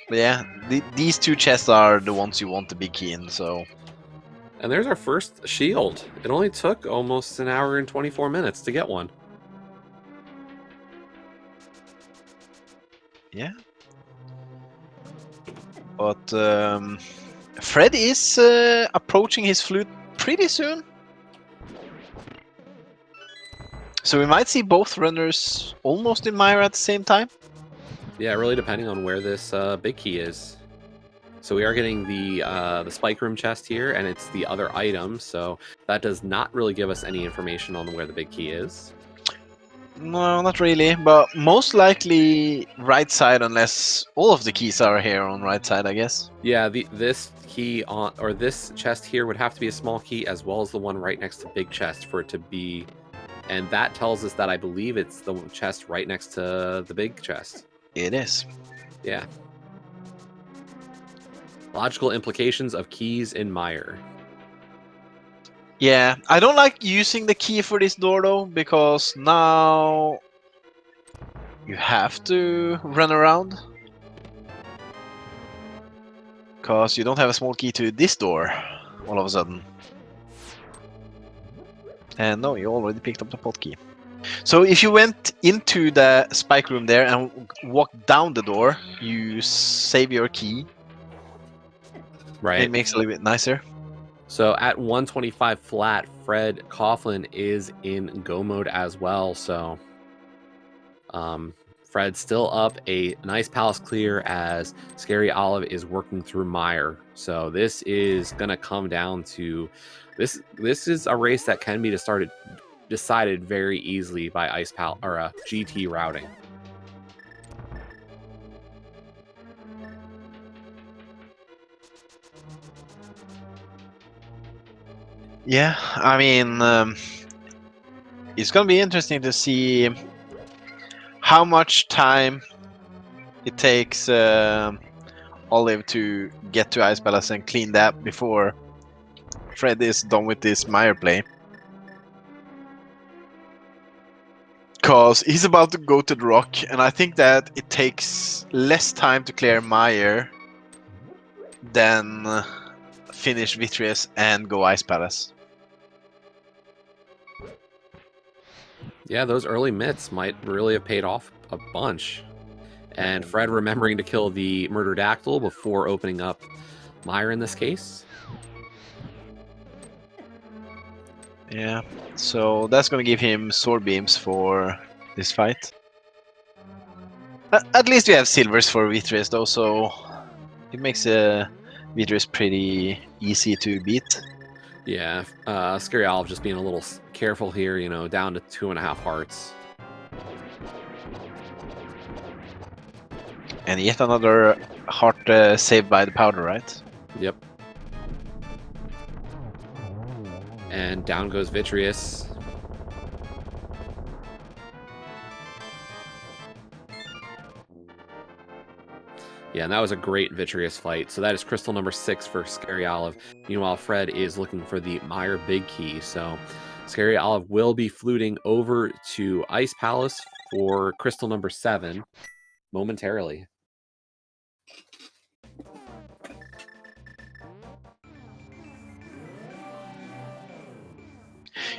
But yeah, these two chests are the ones you want the big key in, so... And there's our first shield. It only took almost an hour and 24 minutes to get one. Yeah. But Fred is approaching his flute pretty soon. So we might see both runners almost in Myra at the same time. Yeah, really depending on where this big key is. So we are getting the spike room chest here, and it's the other item, so that does not really give us any information on where the big key is. No, not really, but most likely right side, unless all of the keys are here on right side, I guess. Yeah, this key on, or this chest here would have to be a small key, as well as the one right next to big chest for it to be, and that tells us that I believe it's the chest right next to the big chest. It is. Yeah. Logical implications of keys in Mire. Yeah, I don't like using the key for this door though, because now you have to run around. Because you don't have a small key to this door all of a sudden. And no, you already picked up the pot key. So if you went into the spike room there and walked down the door, you save your key. Right. It makes it a little bit nicer. So at 125 flat, Fred Coughlin is in go mode as well. So Fred's still up a nice palace clear as Scary Olive is working through Mire. So this is gonna come down to this. This is a race that can be decided very easily by Ice Pal or GT routing. Yeah, I mean, it's gonna be interesting to see how much time it takes Olive to get to Ice Palace and clean that before Fred is done with this Mire play. Because he's about to go to the rock, and I think that it takes less time to clear Mire than finish Vitreous and go Ice Palace. Yeah, those early mitts might really have paid off a bunch. And Fred remembering to kill the Murderdactyl before opening up Mire in this case. Yeah, so that's going to give him sword beams for this fight. At least we have silvers for Vitreous though, so it makes Vitreous pretty easy to beat. Yeah, Scary Olive just being a little careful here, you know, down to 2.5 hearts. And yet another heart saved by the powder, right? Yep. And down goes Vitreous. Yeah, and that was a great Vitreous fight. So that is crystal number 6 for Scary Olive. Meanwhile, Fred is looking for the Mire Big Key. So Scary Olive will be fluting over to Ice Palace for crystal number 7 momentarily.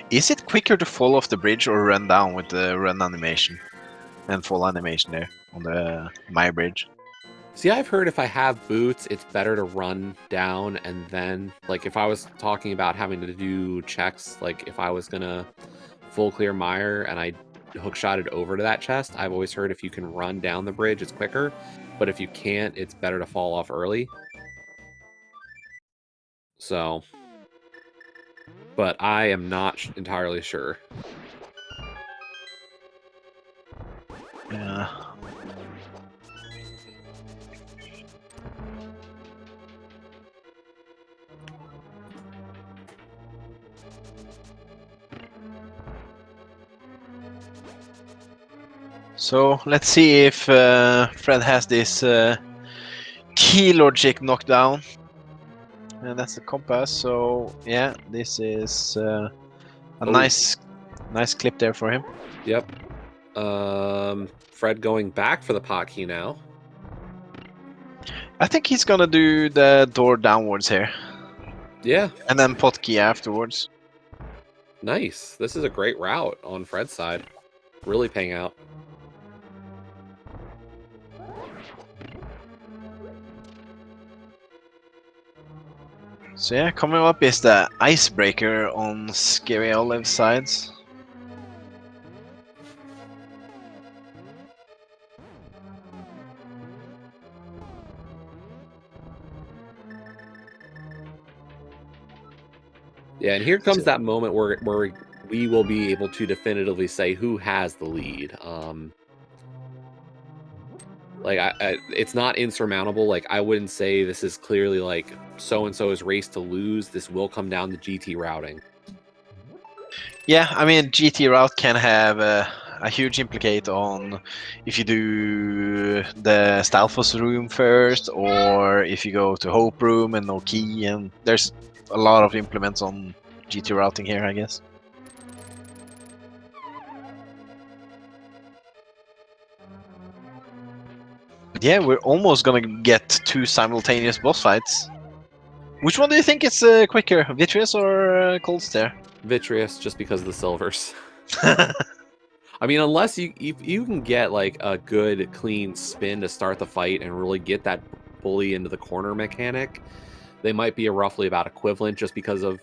Is it quicker to fall off the bridge or run down with the run animation and fall animation there on the Mire bridge? See, I've heard if I have boots, it's better to run down and then, like, if I was talking about having to do checks, like, if I was gonna full clear Mire and I hookshotted over to that chest, I've always heard if you can run down the bridge, it's quicker. But if you can't, it's better to fall off early. So, but I am not entirely sure. Yeah. So let's see if Fred has this key logic knockdown. And that's the compass, so yeah, this is a nice clip there for him. Yep. Fred going back for the pot key now. I think he's gonna do the door downwards here. Yeah. And then pot key afterwards. Nice. This is a great route on Fred's side. Really paying out. So yeah, coming up is the icebreaker on Scary Olive's sides. Yeah, and here comes that moment where we will be able to definitively say who has the lead. Like, it's not insurmountable. Like, I wouldn't say this is clearly like so-and-so is race to lose. This will come down to GT routing. Yeah, I mean, GT route can have a huge implicate on if you do the Stalfos room first, or if you go to Hope room and no key, and there's a lot of implements on GT routing here, I guess. But yeah, we're almost gonna get 2 simultaneous boss fights. Which one do you think is quicker, Vitreous or Cold Stare? Vitreous, just because of the silvers. I mean, unless you can get like a good clean spin to start the fight and really get that bully into the corner mechanic, they might be roughly about equivalent just because of.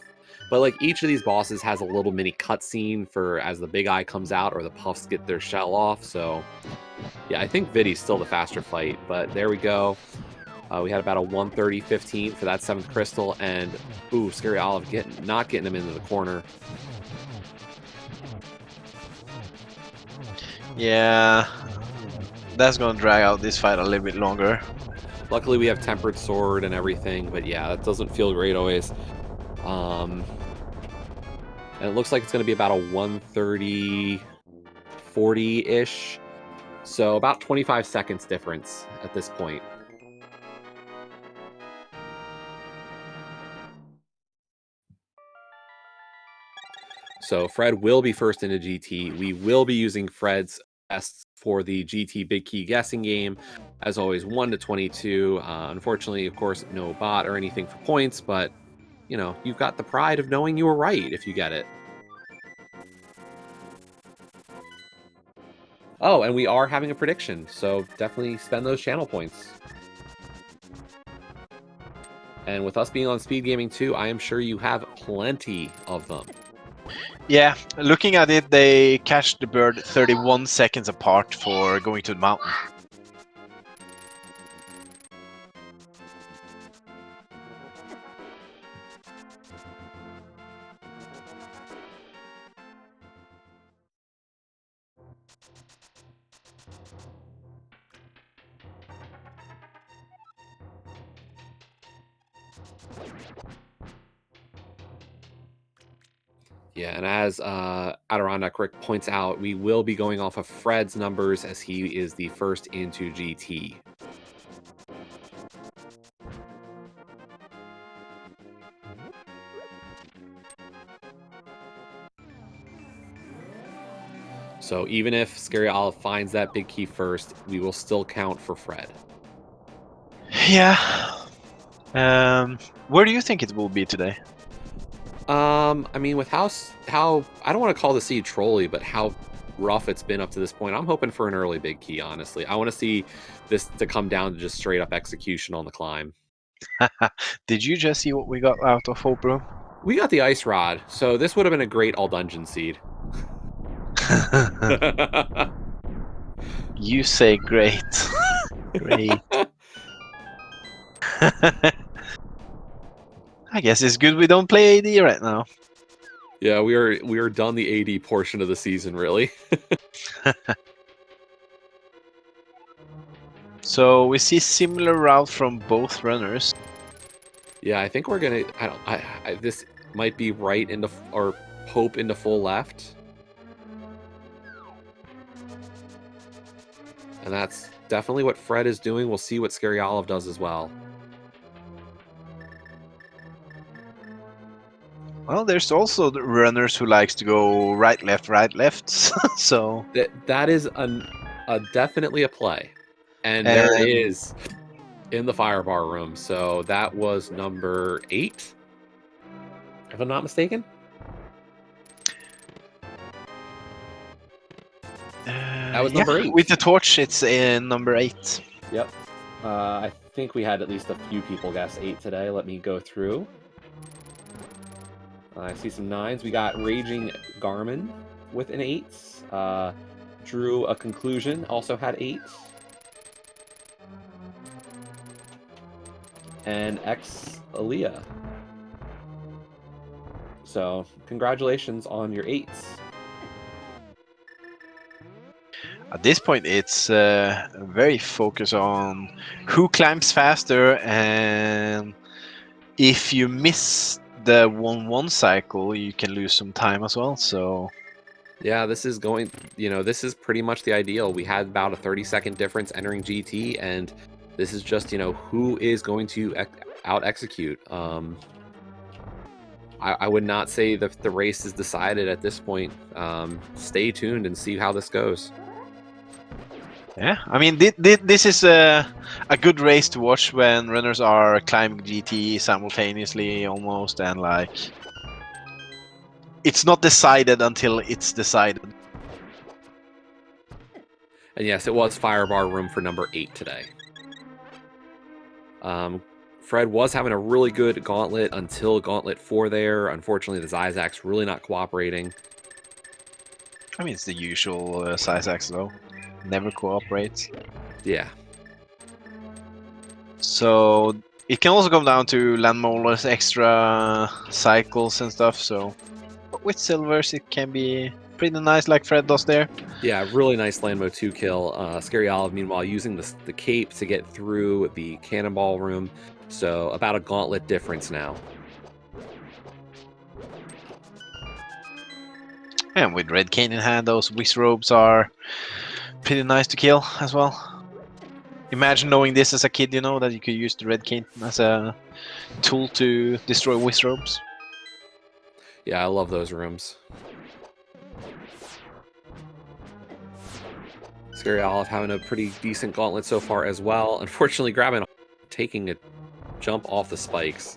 But like each of these bosses has a little mini cutscene for as the big eye comes out or the puffs get their shell off. So yeah, I think Vidi's still the faster fight. But there we go. We had about a 130-15 for that 7th crystal, and ooh, Scary Olive not getting him into the corner. Yeah, that's gonna drag out this fight a little bit longer. Luckily, we have Tempered Sword and everything, but yeah, that doesn't feel great always. And it looks like it's going to be about a 130-40-ish. So about 25 seconds difference at this point. So Fred will be first into GT. We will be using Fred's tests for the GT Big Key guessing game. As always, 1 to 22. Unfortunately, of course, no bot or anything for points, but, you know, you've got the pride of knowing you were right if you get it. Oh, and we are having a prediction, so definitely spend those channel points. And with us being on SpeedGaming too, I am sure you have plenty of them. Yeah, looking at it, they catch the bird 31 seconds apart for going to the mountain. Yeah, and as Adirondack Rick points out, we will be going off of Fred's numbers as he is the first into GT. So even if Scary Olive finds that big key first, we will still count for Fred. Yeah. Where do you think it will be today? I mean, with how I don't want to call the seed trolly, but how rough it's been up to this point, I'm hoping for an early big key, honestly. I want to see this to come down to just straight up execution on the climb. Did you just see what we got out of Hope Room? We got the ice rod, so this would have been a great all dungeon seed. You say great. Great. I guess it's good we don't play AD right now. Yeah, we are done the AD portion of the season, really. So we see similar route from both runners. Yeah, I think we're gonna. This might be right into or Hope into full left, And that's definitely what Fred is doing. We'll see what Scary Olive does as well. Well, there's also the runners who likes to go right, left. So That is definitely a play. And there it is in the firebar room. So that was number 8, if I'm not mistaken. That was number 8. With the torch, it's in number 8. Yep. I think we had at least a few people guess 8 today. Let me go through. I see some 9s. We got Raging Garmin with an 8. Drew a Conclusion also had 8. And X Aaliyah. So congratulations on your 8s. At this point, it's very focused on who climbs faster, and if you miss the 1-1 cycle, you can lose some time as well. So yeah, this is going, this is pretty much the ideal. We had about a 30-second difference entering GT, and this is just, who is going to out-execute. I would not say that the race is decided at this point. Stay tuned and see how this goes. yeah, I mean, this is a good race to watch when runners are climbing GT simultaneously almost, and like it's not decided until it's decided. And yes, it was Firebar Room for number 8 today. Fred was having a really good gauntlet until Gauntlet 4 there. Unfortunately, the Zyzak's really not cooperating. I mean, it's the usual Zyzak though. Never cooperates. Yeah. So it can also come down to Landmoller's extra cycles and stuff. So with silvers, it can be pretty nice, like Fred does there. Yeah, really nice Landmo 2 kill. Scary Olive, meanwhile, using the cape to get through the cannonball room. So about a gauntlet difference now. And with Red Cane in hand, those Whiz Robes are pretty nice to kill as well. Imagine knowing this as a kid, that you could use the Red Cane as a tool to destroy Whiz Robes. Yeah, I love those rooms. Scary Olive having a pretty decent gauntlet so far as well. Unfortunately, taking a jump off the spikes.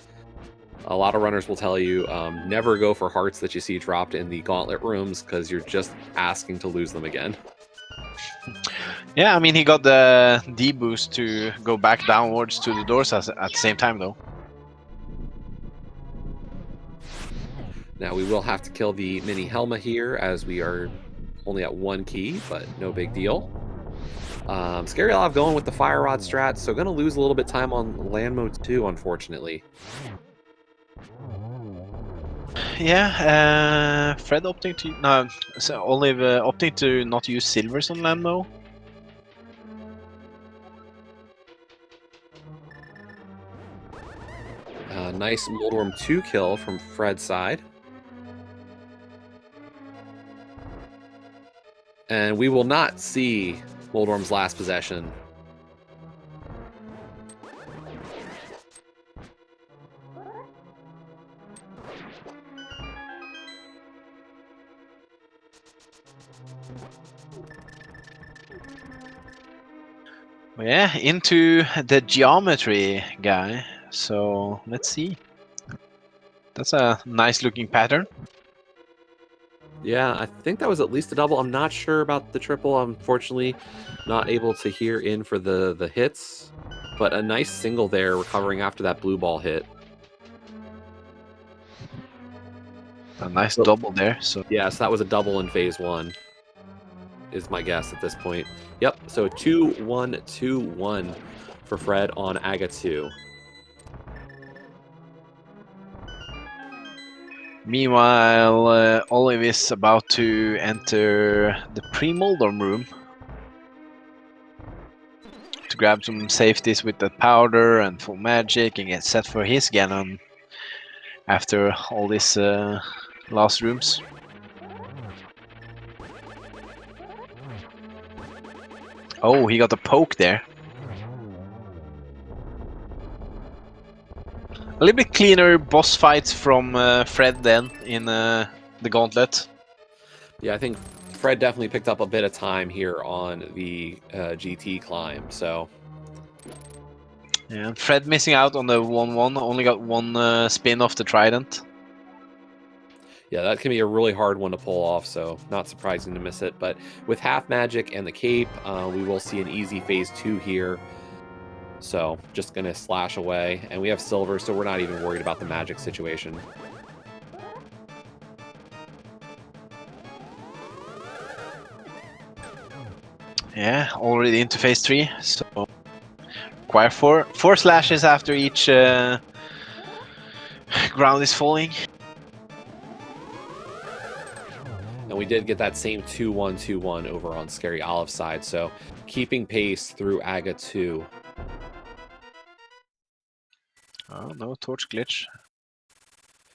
A lot of runners will tell you never go for hearts that you see dropped in the gauntlet rooms because you're just asking to lose them again. Yeah, I mean, he got the D boost to go back downwards to the doors at the same time, though. Now we will have to kill the mini Helma here as we are only at 1 key, but no big deal. Scary Olive going with the Fire Rod strat, so going to lose a little bit time on Landmo 2, unfortunately. Yeah, Fred opting to Olive opting to not use silvers on Landmo. Nice Moldworm 2 kill from Fred's side. And we will not see Moldworm's last possession. Yeah, into the geometry guy. So let's see. That's a nice looking pattern. Yeah, I think that was at least a double. I'm not sure about the triple. Unfortunately, not able to hear in for the hits. But a nice single there, recovering after that blue ball hit. A nice double there. So yeah, so that was a double in phase 1, is my guess at this point. Yep, so 2-1-2-1 for Fred on Aga 2. meanwhile, Olive is about to enter the pre-Moldorm room to grab some safeties with that powder and full magic and get set for his Ganon after all these last rooms. Oh, he got a poke there. A little bit cleaner boss fights from Fred then in the gauntlet. Yeah, I think Fred definitely picked up a bit of time here on the GT climb. So Yeah, Fred missing out on the 1-1, only got one spin off the trident. yeah, that can be a really hard one to pull off, so not surprising to miss it. But with Half Magic and the Cape, we will see an easy phase 2 here. So just going to slash away. And we have silver, so we're not even worried about the magic situation. Yeah, already into phase 3, so require four slashes after each ground is falling. And we did get that same 2-1-2-1 over on Scary Olive's side, so keeping pace through Aga 2. Oh, no torch glitch.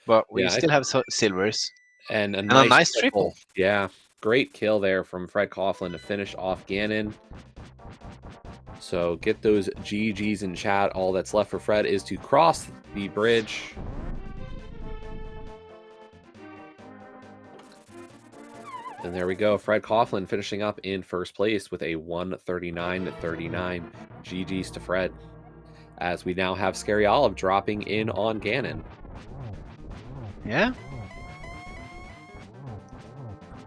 But we Yeah, still have silvers. and And a nice triple. Yeah, great kill there from Fred Coughlin to finish off Ganon. So get those GGs in chat. All that's left for Fred is to cross the bridge. And there we go. Fred Coughlin finishing up in first place with a 139.39. GG's to Fred. As we now have Scary Olive dropping in on Ganon. Yeah.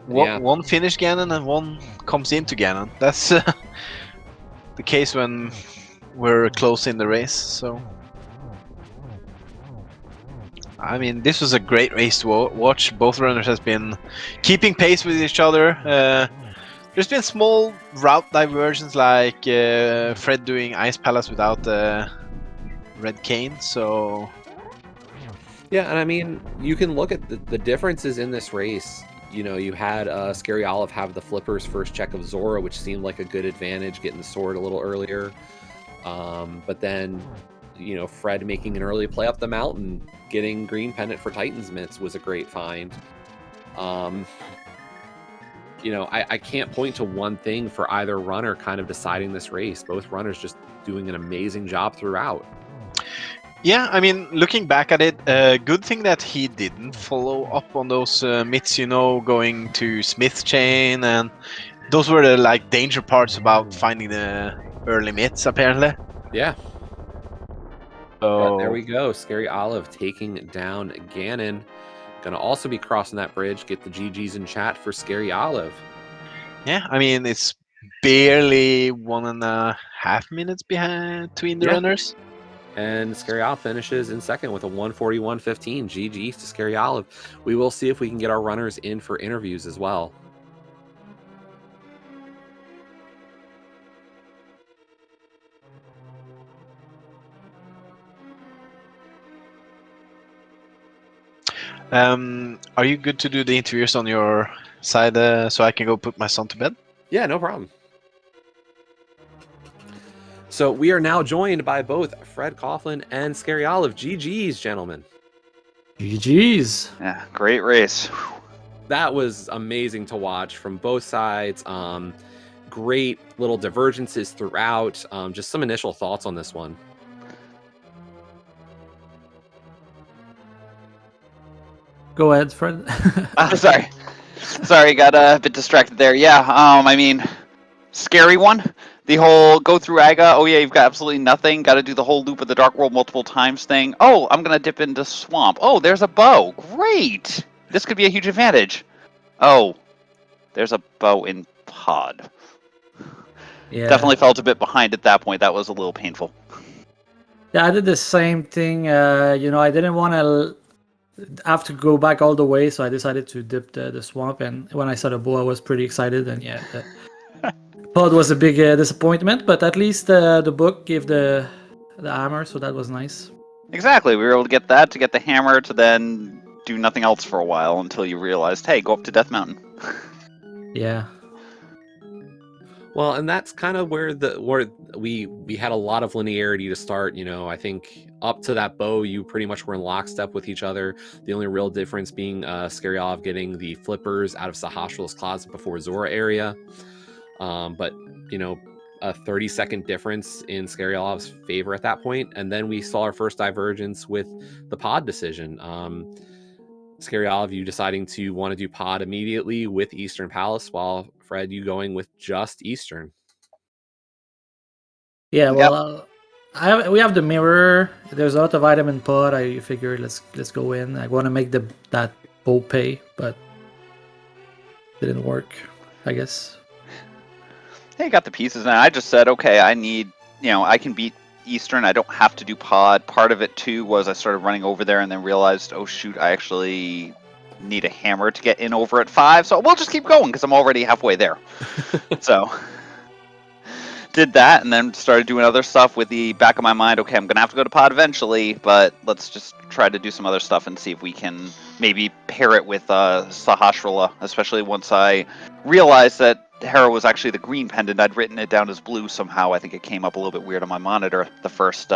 Yeah. One finished Ganon and one comes into Ganon. That's the case when we're close in the race. So, I mean, this was a great race to watch. Both runners has been keeping pace with each other. There's been small route diversions, like Fred doing Ice Palace without the red cane. So, yeah, and I mean, you can look at the differences in this race. You know, you had Scary Olive have the Flipper's first check of Zora, which seemed like a good advantage, getting the sword a little earlier. But then, you know, Fred making an early play up the mountain, getting green pennant for Titan's Mitts was a great find. You know, I can't point to one thing for either runner kind of deciding this race. Both runners just doing an amazing job throughout. yeah, I mean, looking back at it, good thing that he didn't follow up on those mitts, you know, going to Smith Chain, and those were the like danger parts about finding the early mitts, apparently. Yeah. So But there we go. Scary Olive taking down Ganon. Gonna also be crossing that bridge. Get the GGs in chat for Scary Olive. yeah, I mean, it's barely 1.5 minutes behind between the runners. And Scary Olive finishes in second with a 141.15. GG's to Scary Olive. We will see if we can get our runners in for interviews as well. Are you good to do the interviews on your side so I can go put my son to bed? Yeah, no problem. So we are now joined by both Fred Coughlin and Scary Olive. GG's, gentlemen. GG's. Yeah, great race. That was amazing to watch from both sides. Great little divergences throughout. Just some initial thoughts on this one. Go ahead, Fred. Sorry, got a bit distracted there. Yeah, I mean, scary one. The whole go through Aga. Oh yeah, you've got absolutely nothing. Got to do the whole loop of the Dark World multiple times thing. Oh, I'm gonna dip into Swamp. Oh, there's a bow. Great. This could be a huge advantage. Oh, there's a bow in Pod. Yeah. Definitely felt a bit behind at that point. That was a little painful. Yeah, I did the same thing. You know, I didn't want to have to go back all the way, so I decided to dip the swamp. And when I saw the bow, I was pretty excited. And yeah, the pod was a big disappointment, but at least the book gave the hammer, so that was nice. Exactly. We were able to get that, to get the hammer, to then do nothing else for a while until you realized, hey, go up to Death Mountain. Yeah. Well, and that's kind of where we had a lot of linearity to start. You know, I think up to that bow, you pretty much were in lockstep with each other. The only real difference being Scary Olive getting the flippers out of Sahasral's closet before Zora area. But you know, a 30-second difference in Scariolov's favor at that point, and then we saw our first divergence with the pod decision. Scariolov, you deciding to want to do pod immediately with Eastern Palace, while Fred, you going with just Eastern. Yeah, Yep. well, we have the mirror. There's a lot of item in pod. I figure let's go in. I want to make that bow pay, but didn't work, I guess. Hey, got the pieces, and I just said, okay, I need, I can beat Eastern. I don't have to do pod. Part of it too was I started running over there and then realized, oh shoot, I actually need a hammer to get in over at 5. So we'll just keep going because I'm already halfway there. So did that and then started doing other stuff with the back of my mind. Okay, I'm gonna have to go to pod eventually, but let's just try to do some other stuff and see if we can maybe pair it with Sahasrahla, especially once I realized that Hera was actually the green pendant. I'd written it down as blue somehow. I think it came up a little bit weird on my monitor the first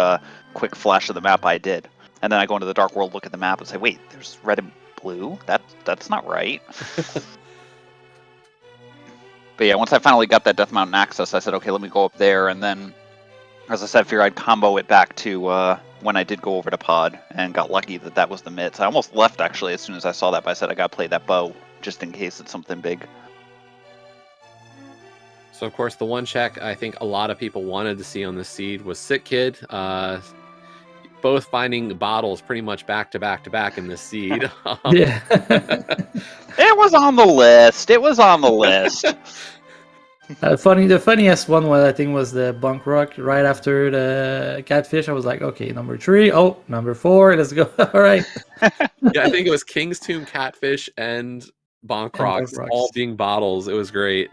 quick flash of the map I did. And then I go into the Dark World, look at the map, and say, wait, there's red and blue? That's not right. But yeah, once I finally got that Death Mountain access, I said, okay, let me go up there. And then, as I said, figure I'd combo it back to when I did go over to pod and got lucky that was the mitts. I almost left, actually, as soon as I saw that, but I said I got to play that bow just in case it's something big. So, of course, the one check I think a lot of people wanted to see on this seed was Sick Kid. Both finding bottles pretty much back to back to back in this seed. Yeah. It was on the list. It was on the list. The funniest one was, I think, was the Bunk Rock right after the Catfish. I was like, okay, number 3. Oh, number 4. Let's go. All right. Yeah, I think it was King's Tomb, Catfish, and Bonk Rocks all being bottles. It was great.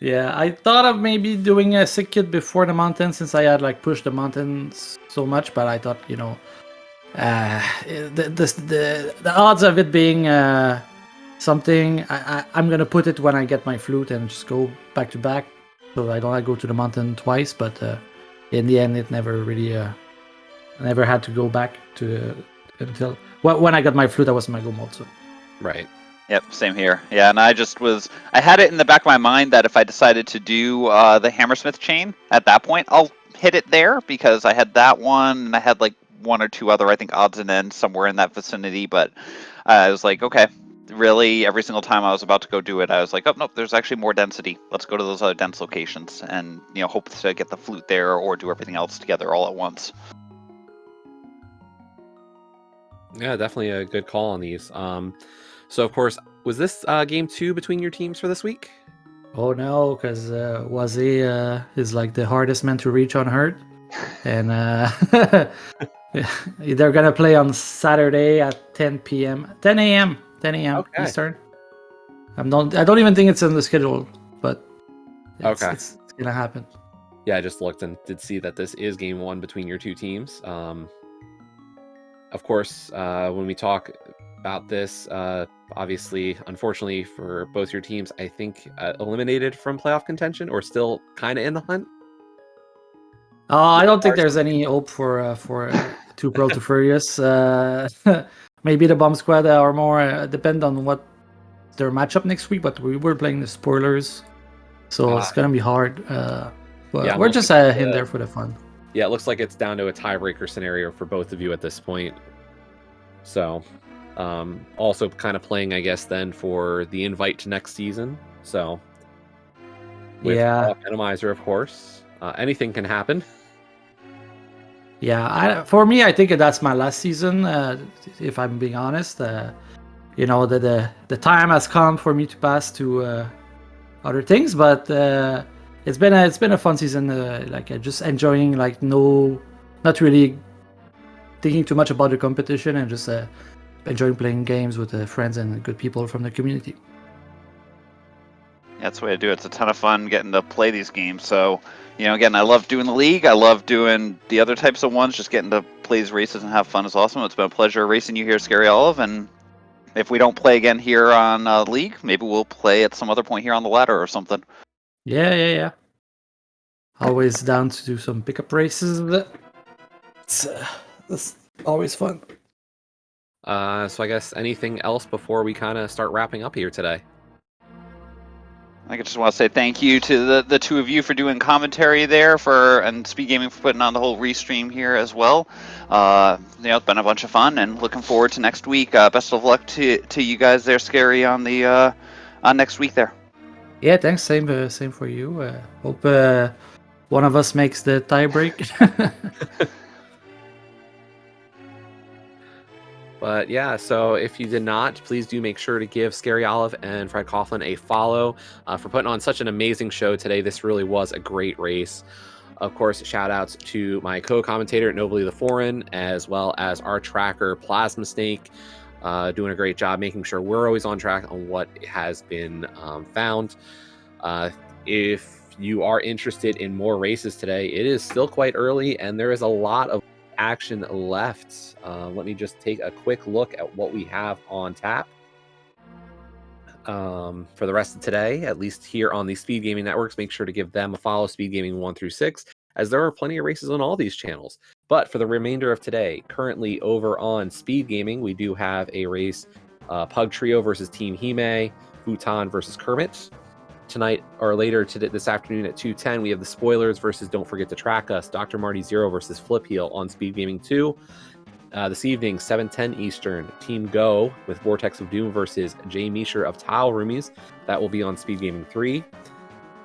Yeah, I thought of maybe doing a Sick Kid before the mountain since I had pushed the mountains so much, but I thought, the odds of it being something, I'm gonna put it when I get my flute and just go back to back, so I don't go to the mountain twice. But in the end, it never really, I never had to go back to until when I got my flute. I was in my go mode, so right. Yep, same here. Yeah, and I had it in the back of my mind that if I decided to do the Hammersmith chain at that point, I'll hit it there because I had that one and I had one or two other, I think, odds and ends somewhere in that vicinity. But I was like, okay, really, every single time I was about to go do it, I was like, oh, nope, there's actually more density. Let's go to those other dense locations and, hope to get the flute there or do everything else together all at once. Yeah, definitely a good call on these. So, of course, was this game 2 between your teams for this week? Oh no, because Waze is the hardest man to reach on Hurt, and they're gonna play on Saturday at 10 a.m. Okay. Eastern. I don't even think it's in the schedule, but it's gonna happen. Yeah, I just looked and did see that this is game 1 between your two teams. Of course, when we talk about this, obviously, unfortunately for both your teams, I think eliminated from playoff contention or still kind of in the hunt. I don't think there's any hope for 2Pearl2Furious. Maybe the Bomb Squad or more depend on what their matchup next week. But we were playing the spoilers, so it's gonna be hard. But Yeah, we're just in there for the fun. Yeah, it looks like it's down to a tiebreaker scenario for both of you at this point. So, also kind of playing, I guess, then for the invite to next season. So, with Randomizer, of course, anything can happen. Yeah, for me, I think that's my last season. If I'm being honest, the time has come for me to pass to other things. But it's been a fun season. Just enjoying, not really thinking too much about the competition and just enjoying playing games with friends and good people from the community. Yeah, that's the way to do it. It's a ton of fun getting to play these games. So, again, I love doing the league. I love doing the other types of ones. Just getting to play these races and have fun is awesome. It's been a pleasure racing you here, Scariolov. And if we don't play again here on League, maybe we'll play at some other point here on the ladder or something. Yeah. Always down to do some pickup races. It's always fun. So I guess anything else before we kind of start wrapping up here today? I just want to say thank you to the two of you for doing commentary there, and SpeedGaming for putting on the whole restream here as well. It's been a bunch of fun, and looking forward to next week. Best of luck to you guys there, Scary, on the on next week there. Yeah, thanks. Same for you. Hope one of us makes the tie break. But yeah, so if you did not, please do make sure to give Scary Olive and Fred Coughlin a follow for putting on such an amazing show today. This really was a great race. Of course, shout outs to my co-commentator, Nobly the Foreign, as well as our tracker, Plasma Snake, doing a great job making sure we're always on track on what has been found. If you are interested in more races today, it is still quite early and there is a lot of action left. Let me just take a quick look at what we have on tap for the rest of today, at least here on the Speed Gaming Networks. Make sure to give them a follow, Speed Gaming 1 through 6, as there are plenty of races on all these channels. But for the remainder of today, currently over on Speed Gaming, we do have a race, Pug Trio versus Team Hime, Futon versus Kermit. Tonight or later today, this afternoon at 2:10, we have the Spoilers versus Don't Forget to Track Us, Dr. Marty Zero versus Flip Heel on Speed Gaming 2. This evening, 7:10 Eastern, Team Go with Vortex of Doom versus Jay Meisher of Tile Roomies. That will be on Speed Gaming 3.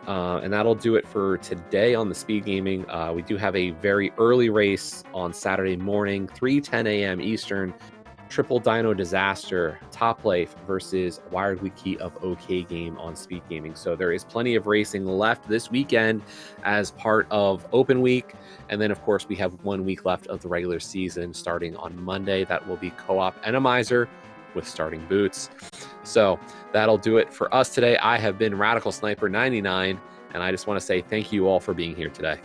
And that'll do it for today on the Speed Gaming. We do have a very early race on Saturday morning, 3:10 a.m. Eastern. Triple Dino Disaster, Top Life versus Wired Wiki of OK Game on Speed Gaming. So there is plenty of racing left this weekend as part of Open Week. And then, of course, we have 1 week left of the regular season starting on Monday. That will be co-op Randomizer with starting boots. So that'll do it for us today. I have been Radical Sniper 99, and I just want to say thank you all for being here today.